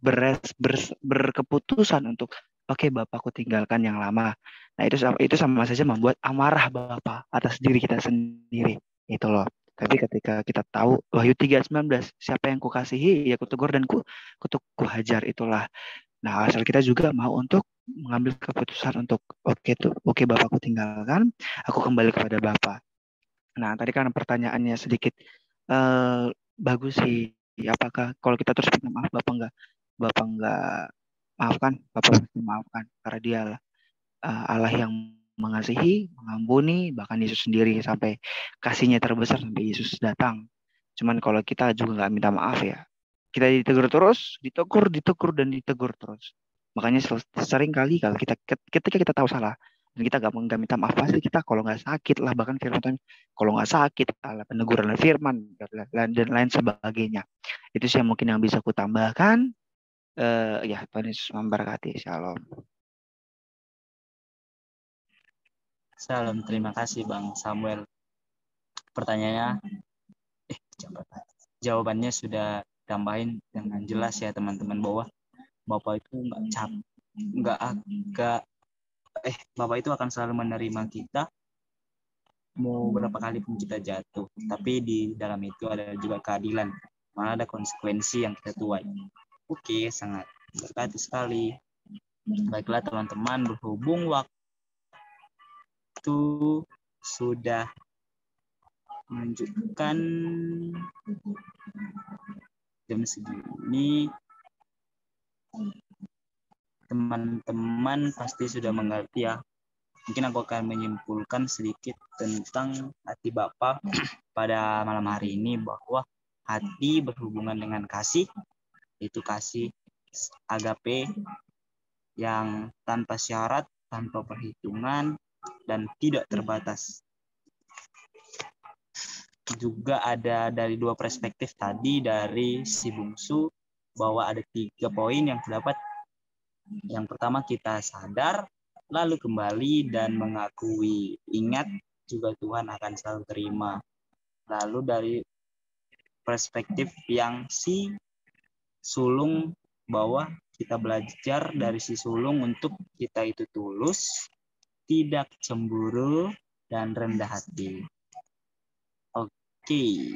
Speaker 6: berkeputusan untuk oke, Bapak, aku tinggalkan yang lama. Nah, itu sama saja membuat amarah Bapak atas diri kita sendiri. Itu loh. Tapi ketika kita tahu Wahyu 3:19, siapa yang kukasihi, ya kutegur dan kuhajar, itulah. Nah, asal kita juga mau untuk mengambil keputusan untuk oke Bapak, aku tinggalkan, aku kembali kepada Bapak. Nah, tadi kan pertanyaannya sedikit bagus sih. Apakah kalau kita terus minta maaf Bapak enggak maafkan? Bapak pasti maafkan karena Dia Allah yang mengasihi, mengampuni, bahkan Yesus sendiri sampai kasihnya terbesar sampai Yesus datang. Cuman kalau kita juga nggak minta maaf ya, kita ditegur terus, ditegur dan ditegur terus. Makanya sering kali kalau ketika kita tahu salah dan kita nggak minta maaf, pasti kita kalau nggak sakit lah, bahkan firman Tuhan kalau nggak sakit ala peneguran firman dan lain sebagainya. Itu sih yang mungkin yang bisa aku tambahkan. Ya, Tuhan Yesus memberkati. Shalom.
Speaker 1: Salam, terima kasih Bang Samuel. Pertanyaannya, jawabannya sudah tambahin dengan jelas ya teman-teman, bahwa Bapak itu Bapak itu akan selalu menerima kita mau berapa kali pun kita jatuh, tapi di dalam itu ada juga keadilan. mana ada konsekuensi yang kita tuai. Oke, sangat berkati sekali. Baiklah teman-teman, berhubung waktu sudah menunjukkan jam segini, teman-teman pasti sudah mengerti ya. Mungkin aku akan menyimpulkan sedikit tentang hati Bapa pada malam hari ini, bahwa hati berhubungan dengan kasih, itu kasih agape yang tanpa syarat, tanpa perhitungan, dan tidak terbatas. Juga ada dari dua perspektif tadi dari si bungsu, bahwa ada 3 poin yang terdapat. Yang pertama, kita sadar, lalu kembali dan mengakui. Ingat, juga Tuhan akan selalu terima. Lalu dari perspektif yang si sulung, bahwa kita belajar dari si sulung untuk kita itu tulus, tidak cemburu, dan rendah hati. Oke,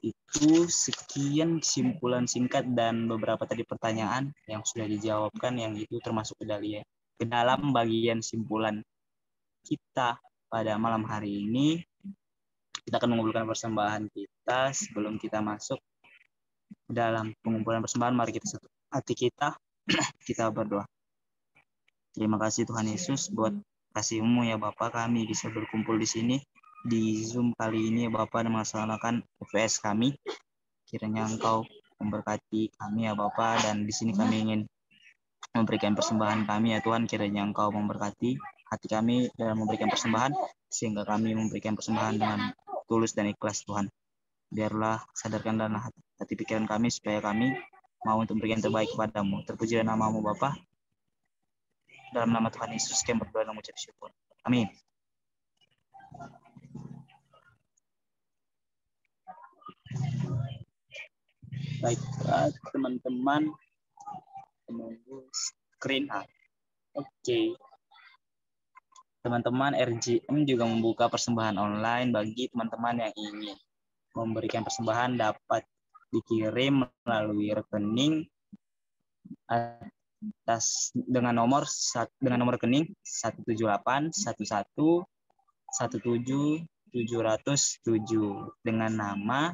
Speaker 1: itu sekian kesimpulan singkat dan beberapa tadi pertanyaan yang sudah dijawabkan, yang itu termasuk ke dalam bagian simpulan kita pada malam hari ini. Kita akan mengumpulkan persembahan kita. Sebelum kita masuk ke dalam pengumpulan persembahan, mari kita satu hati kita berdoa. Terima kasih Tuhan Yesus buat kasih-Mu ya Bapa, kami bisa berkumpul di sini di Zoom kali ini ya Bapa, dan melaksanakan UPS kami. Kiranya Engkau memberkati kami ya Bapa, dan di sini kami ingin memberikan persembahan kami ya Tuhan. Kiranya Engkau memberkati hati kami dalam memberikan persembahan, sehingga kami memberikan persembahan dengan tulus dan ikhlas Tuhan. Biarlah sadarkan dalam hati pikiran kami, supaya kami mau untuk memberikan terbaik kepadamu. Terpujilah nama-Mu Bapa. Dalam nama Tuhan Yesus kami berdoa dan mengucap syukur. Amin. Baiklah teman-teman, menunggu screen. Oke. Teman-teman, RJM juga membuka persembahan online bagi teman-teman yang ingin memberikan persembahan, dapat dikirim melalui rekening dengan nomor rekening 178111707 dengan nama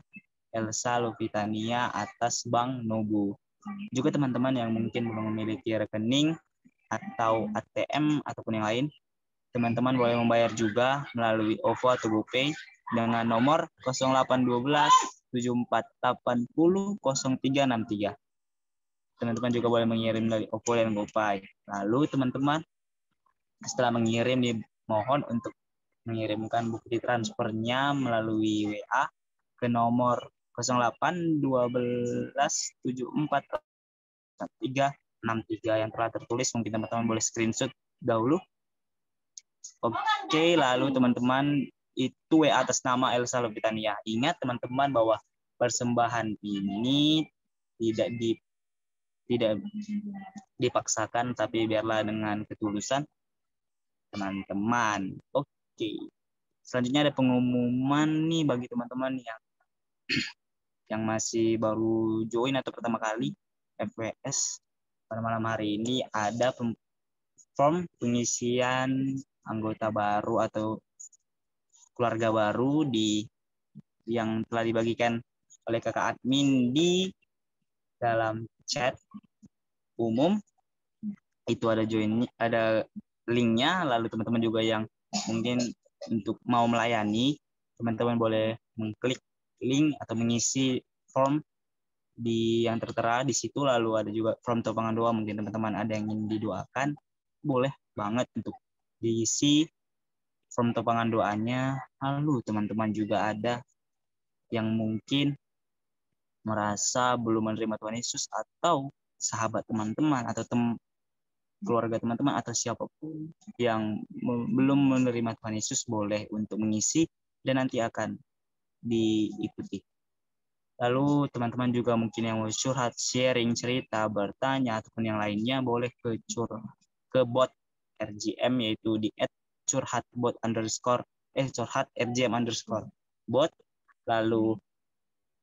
Speaker 1: Elsa Lovitania atas Bank Nobu. Juga teman-teman yang mungkin belum memiliki rekening atau ATM ataupun yang lain, teman-teman boleh membayar juga melalui OVO atau GoPay dengan nomor 081274800363. Teman-teman juga boleh mengirim dari OVO dan GoPay. Lalu teman-teman setelah mengirim, dimohon untuk mengirimkan bukti transfernya melalui WA ke nomor 0812748363 yang telah tertulis. Mungkin teman-teman boleh screenshot dahulu. Oke, lalu teman-teman itu WA atas nama Elsa Lovitania. Ingat teman-teman bahwa persembahan ini tidak dipaksakan, tapi biarlah dengan ketulusan teman-teman. Oke. Selanjutnya ada pengumuman nih bagi teman-teman yang masih baru join atau pertama kali FWS. Pada malam hari ini ada form pengisian anggota baru atau keluarga baru yang telah dibagikan oleh kakak admin di dalam chat umum. Itu ada linknya. Lalu teman-teman juga yang mungkin untuk mau melayani, teman-teman boleh mengklik link atau mengisi form yang tertera di situ. Lalu ada juga form topangan doa. Mungkin teman-teman ada yang ingin didoakan, boleh banget untuk diisi form topangan doanya. Lalu teman-teman juga ada yang mungkin merasa belum menerima Tuhan Yesus, atau sahabat teman-teman atau keluarga teman-teman atau siapapun yang belum menerima Tuhan Yesus, boleh untuk mengisi dan nanti akan diikuti. Lalu teman-teman juga mungkin yang mau curhat, sharing cerita, bertanya ataupun yang lainnya, boleh ke bot RJM, yaitu di @curhatbot_curhat RJM_bot. Lalu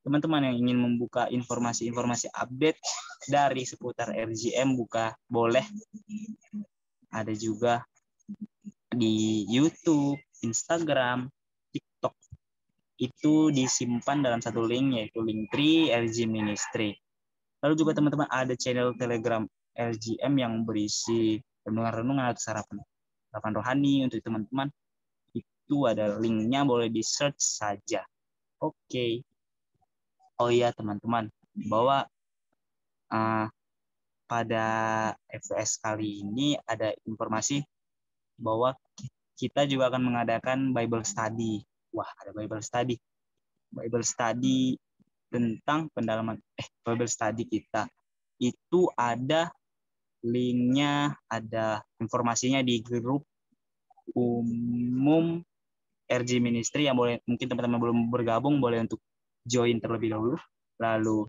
Speaker 1: teman-teman yang ingin membuka informasi-informasi update dari seputar RJM boleh. Ada juga di YouTube, Instagram, TikTok. Itu disimpan dalam satu link, yaitu Linktree RJ Ministry. Lalu juga teman-teman ada channel Telegram RJM yang berisi renungan-renungan atau sarapan rohani untuk teman-teman. Itu ada linknya, boleh di search saja. Oke. Oh iya teman-teman, bahwa pada FVS kali ini ada informasi bahwa kita juga akan mengadakan Bible Study. Wah, ada Bible Study. Bible Study tentang pendalaman Bible Study kita. Itu ada linknya, ada informasinya di grup umum RJ Ministry yang boleh, mungkin teman-teman belum bergabung, boleh untuk join terlebih dahulu, lalu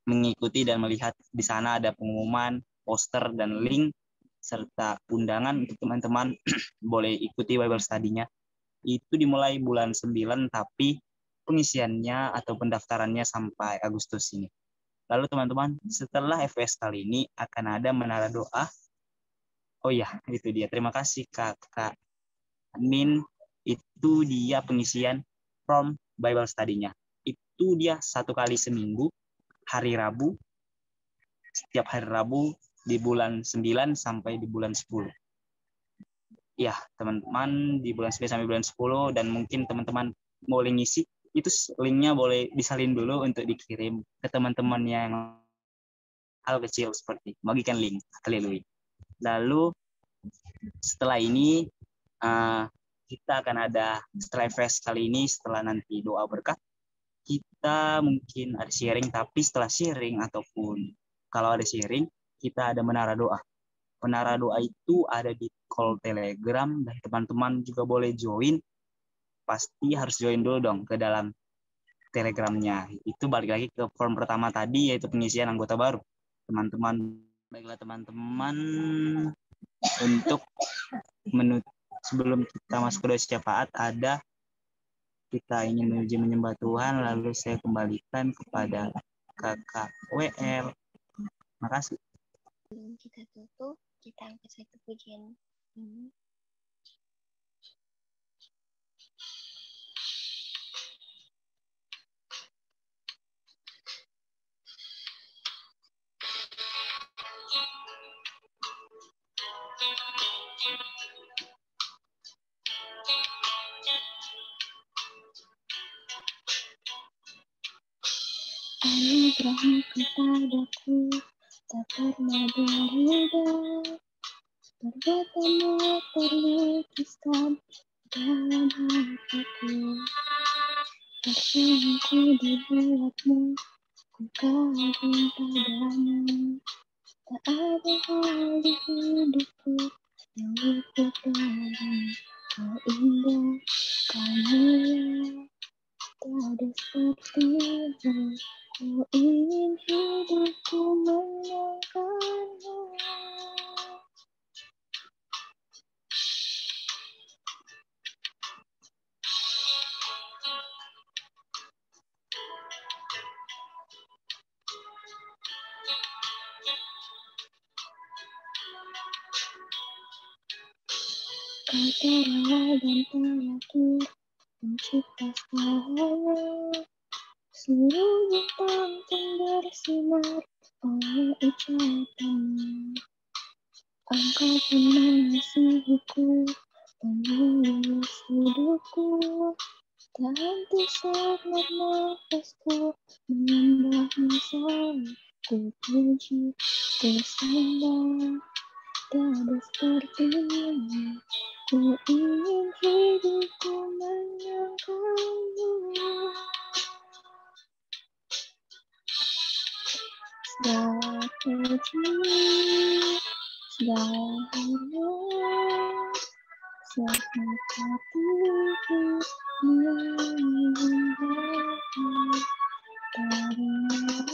Speaker 1: mengikuti dan melihat di sana ada pengumuman, poster, dan link, serta undangan untuk teman-teman boleh ikuti Bible Study-nya. Itu dimulai bulan 9, tapi pengisiannya atau pendaftarannya sampai Agustus ini. Lalu teman-teman, setelah FVS kali ini akan ada menara doa. Oh iya, itu dia. Terima kasih Kakak Min. Itu dia pengisian form Bible Study-nya. Itu dia 1 kali seminggu, hari Rabu, setiap hari Rabu di bulan 9 sampai di bulan 10. Ya, teman-teman, di bulan 9 sampai bulan 10, dan mungkin teman-teman boleh ngisi, itu linknya boleh disalin dulu untuk dikirim ke teman-teman yang hal kecil seperti bagikan link. Haleluya. Lalu setelah ini kita akan ada setelah FVS kali ini, setelah nanti doa berkat, kita mungkin ada sharing, tapi setelah sharing ataupun kalau ada sharing, kita ada menara doa. Menara doa itu ada di call Telegram, dan teman-teman juga boleh join. Pasti harus join dulu dong ke dalam Telegramnya. Itu balik lagi ke form pertama tadi, yaitu pengisian anggota baru. Teman-teman, baiklah teman-teman, untuk sebelum kita masuk ke doa syafaat, kita ingin menuju menyembah Tuhan, lalu saya kembalikan kepada Kakak WL. Makasih.
Speaker 3: Sebelum kita tutup, kita angkat satu pujian ini. Anugerahmu kepadaku tak pernah berubah, perbuatanmu terlukiskan dalam hatiku. Tersenyumku dibuatmu, ku kagum padamu. Tak ada hal di hidupku yang luput darimu. Kau indah, kau mulia, tak ada sepertimu. Ku ingin hidupku menangkanmu. Kau terawal dan terakhir, pencipta segalanya. Seluruh bintang pun bersinar oleh ucapanmu. Engkau pun mengasihiku, penulis hidupku. Tak henti saat nafasku menyembahmu selalu. Ku puji, ku sembah, tak ada sepertimu. Ku ingin hidupku menangkanmu. Segala puji, segala hormat, segenap hatiku menyembahmu. Tarilah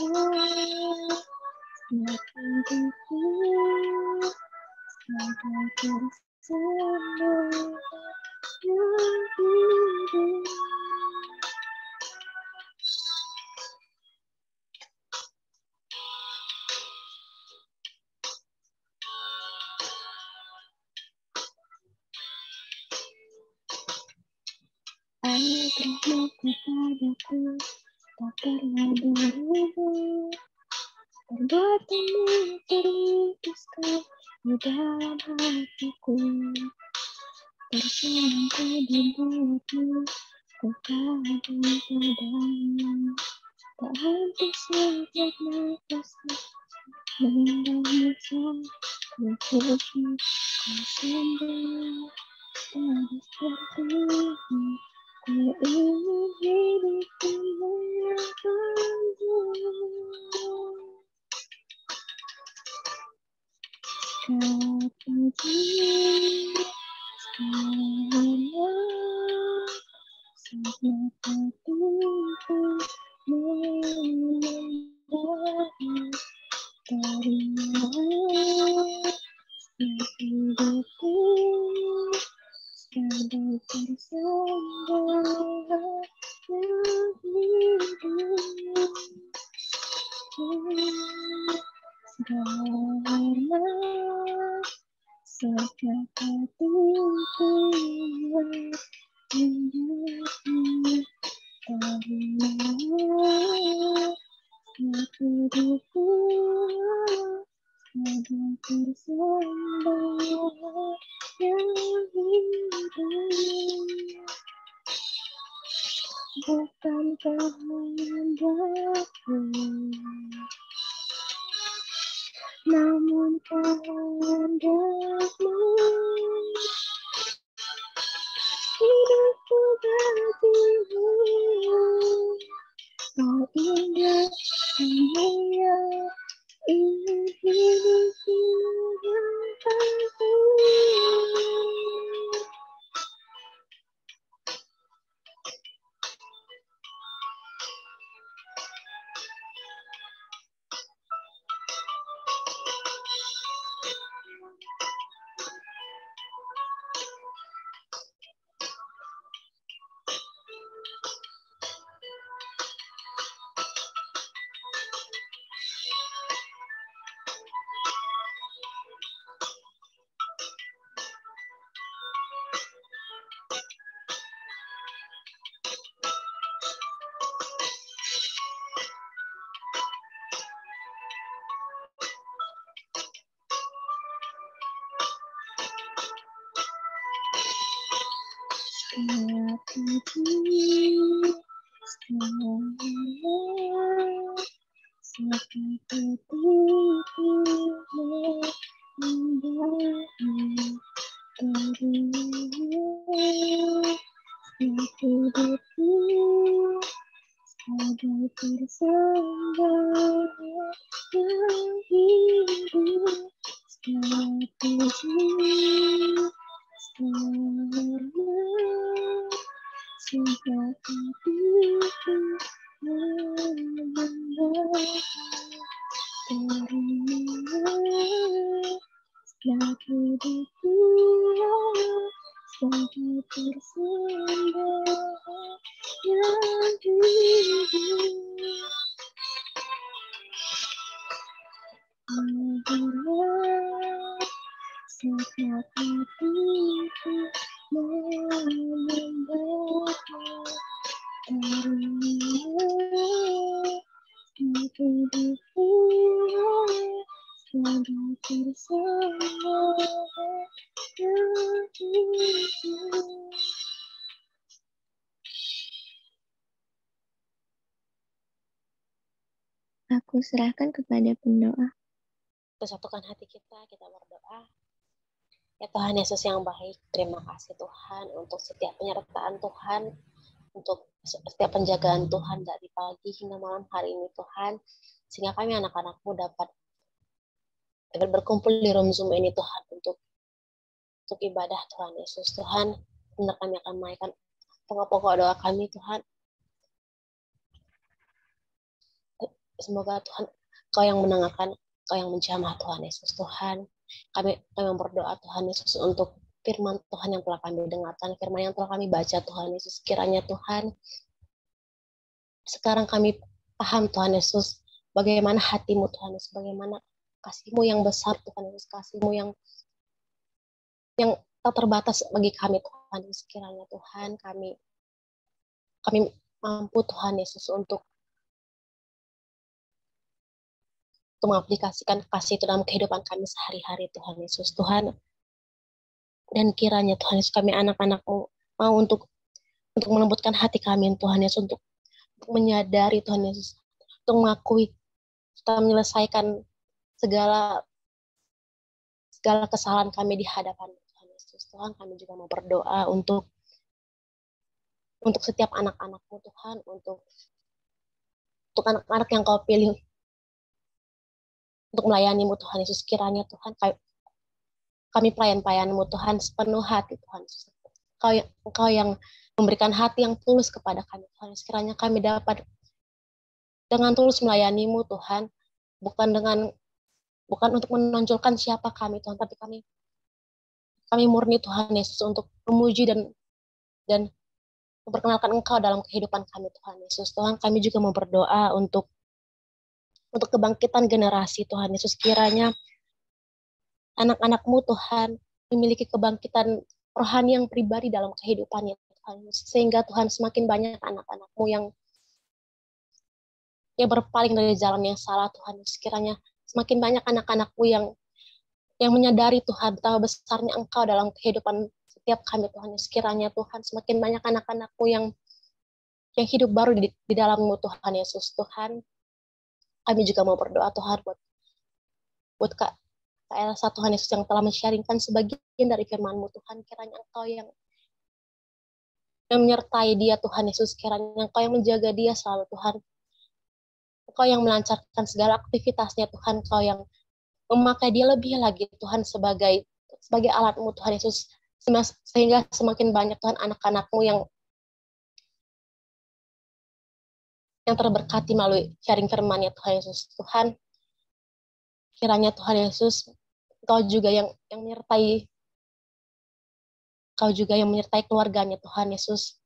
Speaker 3: semakin hidupku, semakin bersembah yang hidup. anugerahmu kepadaku tak pernah berubah. Perbuatanmu terlukiskan di dalam hatiku. Tersenangku dibuatmu, ku kagum padamu. Tak henti setiap nafasku, mengendamu sampai hidupku. Kau sembah pada sepertimu, ku ingin hidupku menyangkamu. Kau puji segalanya, setiap hatiku menyembahmu. Terimalah setiap hidupku, sebagai persembahan yang hidup. Segalanya, setiap hatiku menyembahmu. Terimalah setiap hidupku, sebagai persembahan yang hidup. Bukan kehendakku, namun kehendakmu. Hidupku bagimu, kau indah dan mulia, ingin hidupku menyembahmu. Setiap puji, segalanya, setiap hatiku menyembahmu. Terimalah setiap hidupku, sebagai persembahan yang hidup. Setiap puji, segalanya, setiap hatiku menyembahmu. Terimalah setiap hidupku, sebagai persembahan yang hidup. Mahirlah setiap hatiku menyembahmu. Terimalah setiap hidupku, sebagai persembahan yang hidup. Aku serahkan kepada pendoa.
Speaker 7: Satukan hati kita berdoa. Ya Tuhan Yesus yang baik, terima kasih Tuhan untuk setiap penyertaan Tuhan, untuk setiap penjagaan Tuhan dari pagi hingga malam hari ini Tuhan, sehingga kami anak-anak-Mu dapat berkumpul di room Zoom ini Tuhan untuk ibadah Tuhan Yesus. Tuhan, benar kami akan menaikkan pokok-pokok doa kami Tuhan. Semoga Tuhan Kau yang menenangkan, Kau yang menjamah Tuhan Yesus. Tuhan, kami berdoa Tuhan Yesus untuk firman Tuhan yang telah kami dengarkan, firman yang telah kami baca Tuhan Yesus. Kiranya Tuhan, sekarang kami paham Tuhan Yesus, bagaimana hati-Mu Tuhan Yesus, bagaimana kasih-Mu yang besar Tuhan Yesus, kasih-Mu yang tak terbatas bagi kami Tuhan Yesus. Kiranya Tuhan, kami kami mampu Tuhan Yesus untuk mengaplikasikan kasih itu dalam kehidupan kami sehari-hari Tuhan Yesus. Tuhan, dan kiranya Tuhan Yesus kami anak-anak-Mu mau untuk melembutkan hati kami Tuhan Yesus, untuk menyadari Tuhan Yesus, untuk mengakui, kita menyelesaikan segala kesalahan kami di hadapan Tuhan Yesus. Tuhan, kami juga mau berdoa untuk setiap anak-anak-Mu Tuhan, untuk anak-anak yang Kau pilih untuk melayani-Mu Tuhan Yesus. Kiranya Tuhan, kami pelayan-pelayan-Mu Tuhan sepenuh hati Tuhan Yesus. Engkau yang memberikan hati yang tulus kepada kami Tuhan Yesus. Kiranya kami dapat dengan tulus melayani-Mu Tuhan, bukan untuk menonjolkan siapa kami Tuhan, tapi kami murni Tuhan Yesus untuk memuji dan memperkenalkan Engkau dalam kehidupan kami Tuhan Yesus. Tuhan, kami juga mau berdoa untuk kebangkitan generasi Tuhan Yesus. Kiranya anak-anak-Mu Tuhan memiliki kebangkitan rohani yang pribadi dalam kehidupannya Tuhan Yesus. Sehingga Tuhan, semakin banyak anak-anak-Mu yang berpaling dari jalan yang salah Tuhan Yesus. Kiranya semakin banyak anak-anak-Mu yang menyadari Tuhan betapa besarnya Engkau dalam kehidupan setiap kami Tuhan Yesus. Kiranya Tuhan, semakin banyak anak-anak-Mu yang hidup baru di dalam-Mu Tuhan Yesus. Tuhan, kami juga mau berdoa Tuhan buat Kak Elsa Tuhan Yesus, yang telah men-sharingkan sebagian dari firman-Mu Tuhan. Kiranya Engkau yang menyertai dia Tuhan Yesus. Kiranya Engkau yang menjaga dia selalu Tuhan. Engkau yang melancarkan segala aktivitasnya Tuhan. Engkau yang memakai dia lebih lagi Tuhan sebagai alat-Mu Tuhan Yesus. Sehingga semakin banyak Tuhan anak-anak-Mu yang terberkati melalui sharing firman-Nya Tuhan Yesus. Tuhan, kiranya Tuhan Yesus, Engkau juga yang menyertai keluarganya Tuhan Yesus,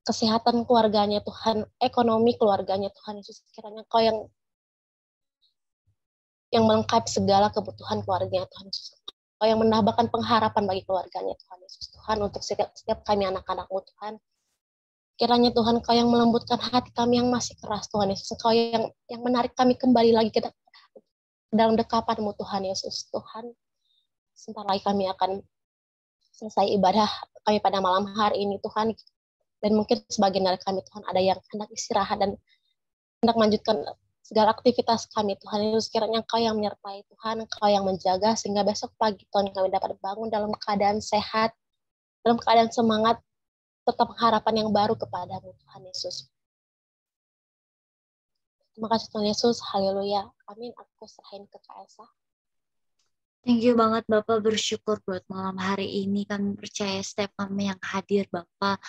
Speaker 7: kesehatan keluarganya Tuhan, ekonomi keluarganya Tuhan Yesus. Kiranya Engkau yang melengkapi segala kebutuhan keluarganya Tuhan Yesus. Engkau yang menambahkan pengharapan bagi keluarganya Tuhan Yesus. Tuhan, untuk setiap kami anak-anak-Mu Tuhan, kiranya Tuhan, Engkau yang melembutkan hati kami yang masih keras Tuhan Yesus. Engkau yang menarik kami kembali lagi ke dalam dekapan-Mu Tuhan Yesus. Tuhan, sebentar lagi kami akan selesai ibadah kami pada malam hari ini Tuhan. Dan mungkin sebagian dari kami Tuhan ada yang hendak istirahat dan hendak melanjutkan segala aktivitas kami Tuhan Yesus. Kiranya Engkau yang menyertai Tuhan, Engkau yang menjaga sehingga besok pagi Tuhan kami dapat bangun dalam keadaan sehat, dalam keadaan semangat, tetap harapan yang baru kepada-Mu Tuhan Yesus. Terima kasih Tuhan Yesus. Haleluya. Amin. Aku serahin ke Kak Elsa.
Speaker 4: Thank you banget Bapak, bersyukur buat malam hari ini. Kami percaya setiap kami yang hadir Bapak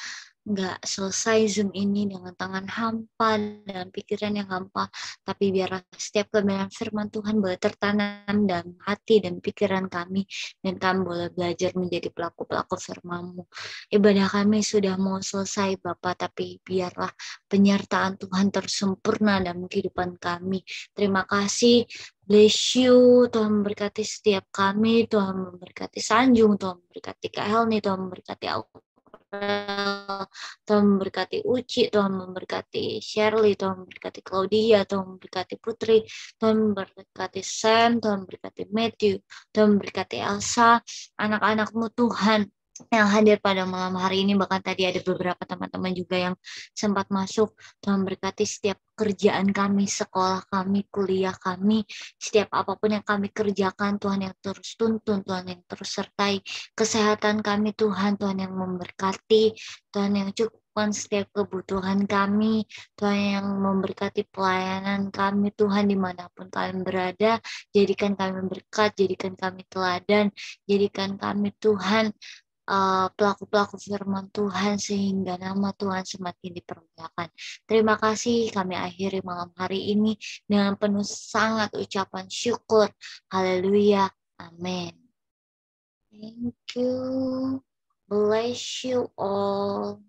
Speaker 4: nggak selesai Zoom ini dengan tangan hampa dan pikiran yang hampa, tapi biarlah setiap kebenaran firman Tuhan boleh tertanam dalam hati dan pikiran kami, dan kami boleh belajar menjadi pelaku-pelaku firman-Mu. Ibadah kami sudah mau selesai Bapak, tapi biarlah penyertaan Tuhan tersempurna dalam kehidupan kami. Terima kasih. Bless you, Tuhan memberkati setiap kami, Tuhan memberkati Sanjung, Tuhan memberkati Kak Helni, Tuhan memberkati aku, Tuhan memberkati Uci, Tuhan memberkati Shirley, Tuhan memberkati Claudia, Tuhan memberkati Putri, Tuhan memberkati Sam, Tuhan memberkati Matthew, Tuhan memberkati Elsa, anak-anak-Mu Tuhan yang hadir pada malam hari ini. Bahkan tadi ada beberapa teman-teman juga yang sempat masuk. Tuhan berkati setiap kerjaan kami, sekolah kami, kuliah kami, setiap apapun yang kami kerjakan, Tuhan yang terus tuntun, Tuhan yang terus sertai kesehatan kami, Tuhan yang memberkati, Tuhan yang cukupkan setiap kebutuhan kami, Tuhan yang memberkati pelayanan kami, Tuhan dimanapun kalian berada. Jadikan kami berkat, jadikan kami teladan, jadikan kami Tuhan pelaku-pelaku firman Tuhan, sehingga nama Tuhan semakin dipermuliakan. Terima kasih, kami akhiri malam hari ini dengan penuh sangat ucapan syukur. Haleluya. Amin. Thank you. Bless you all.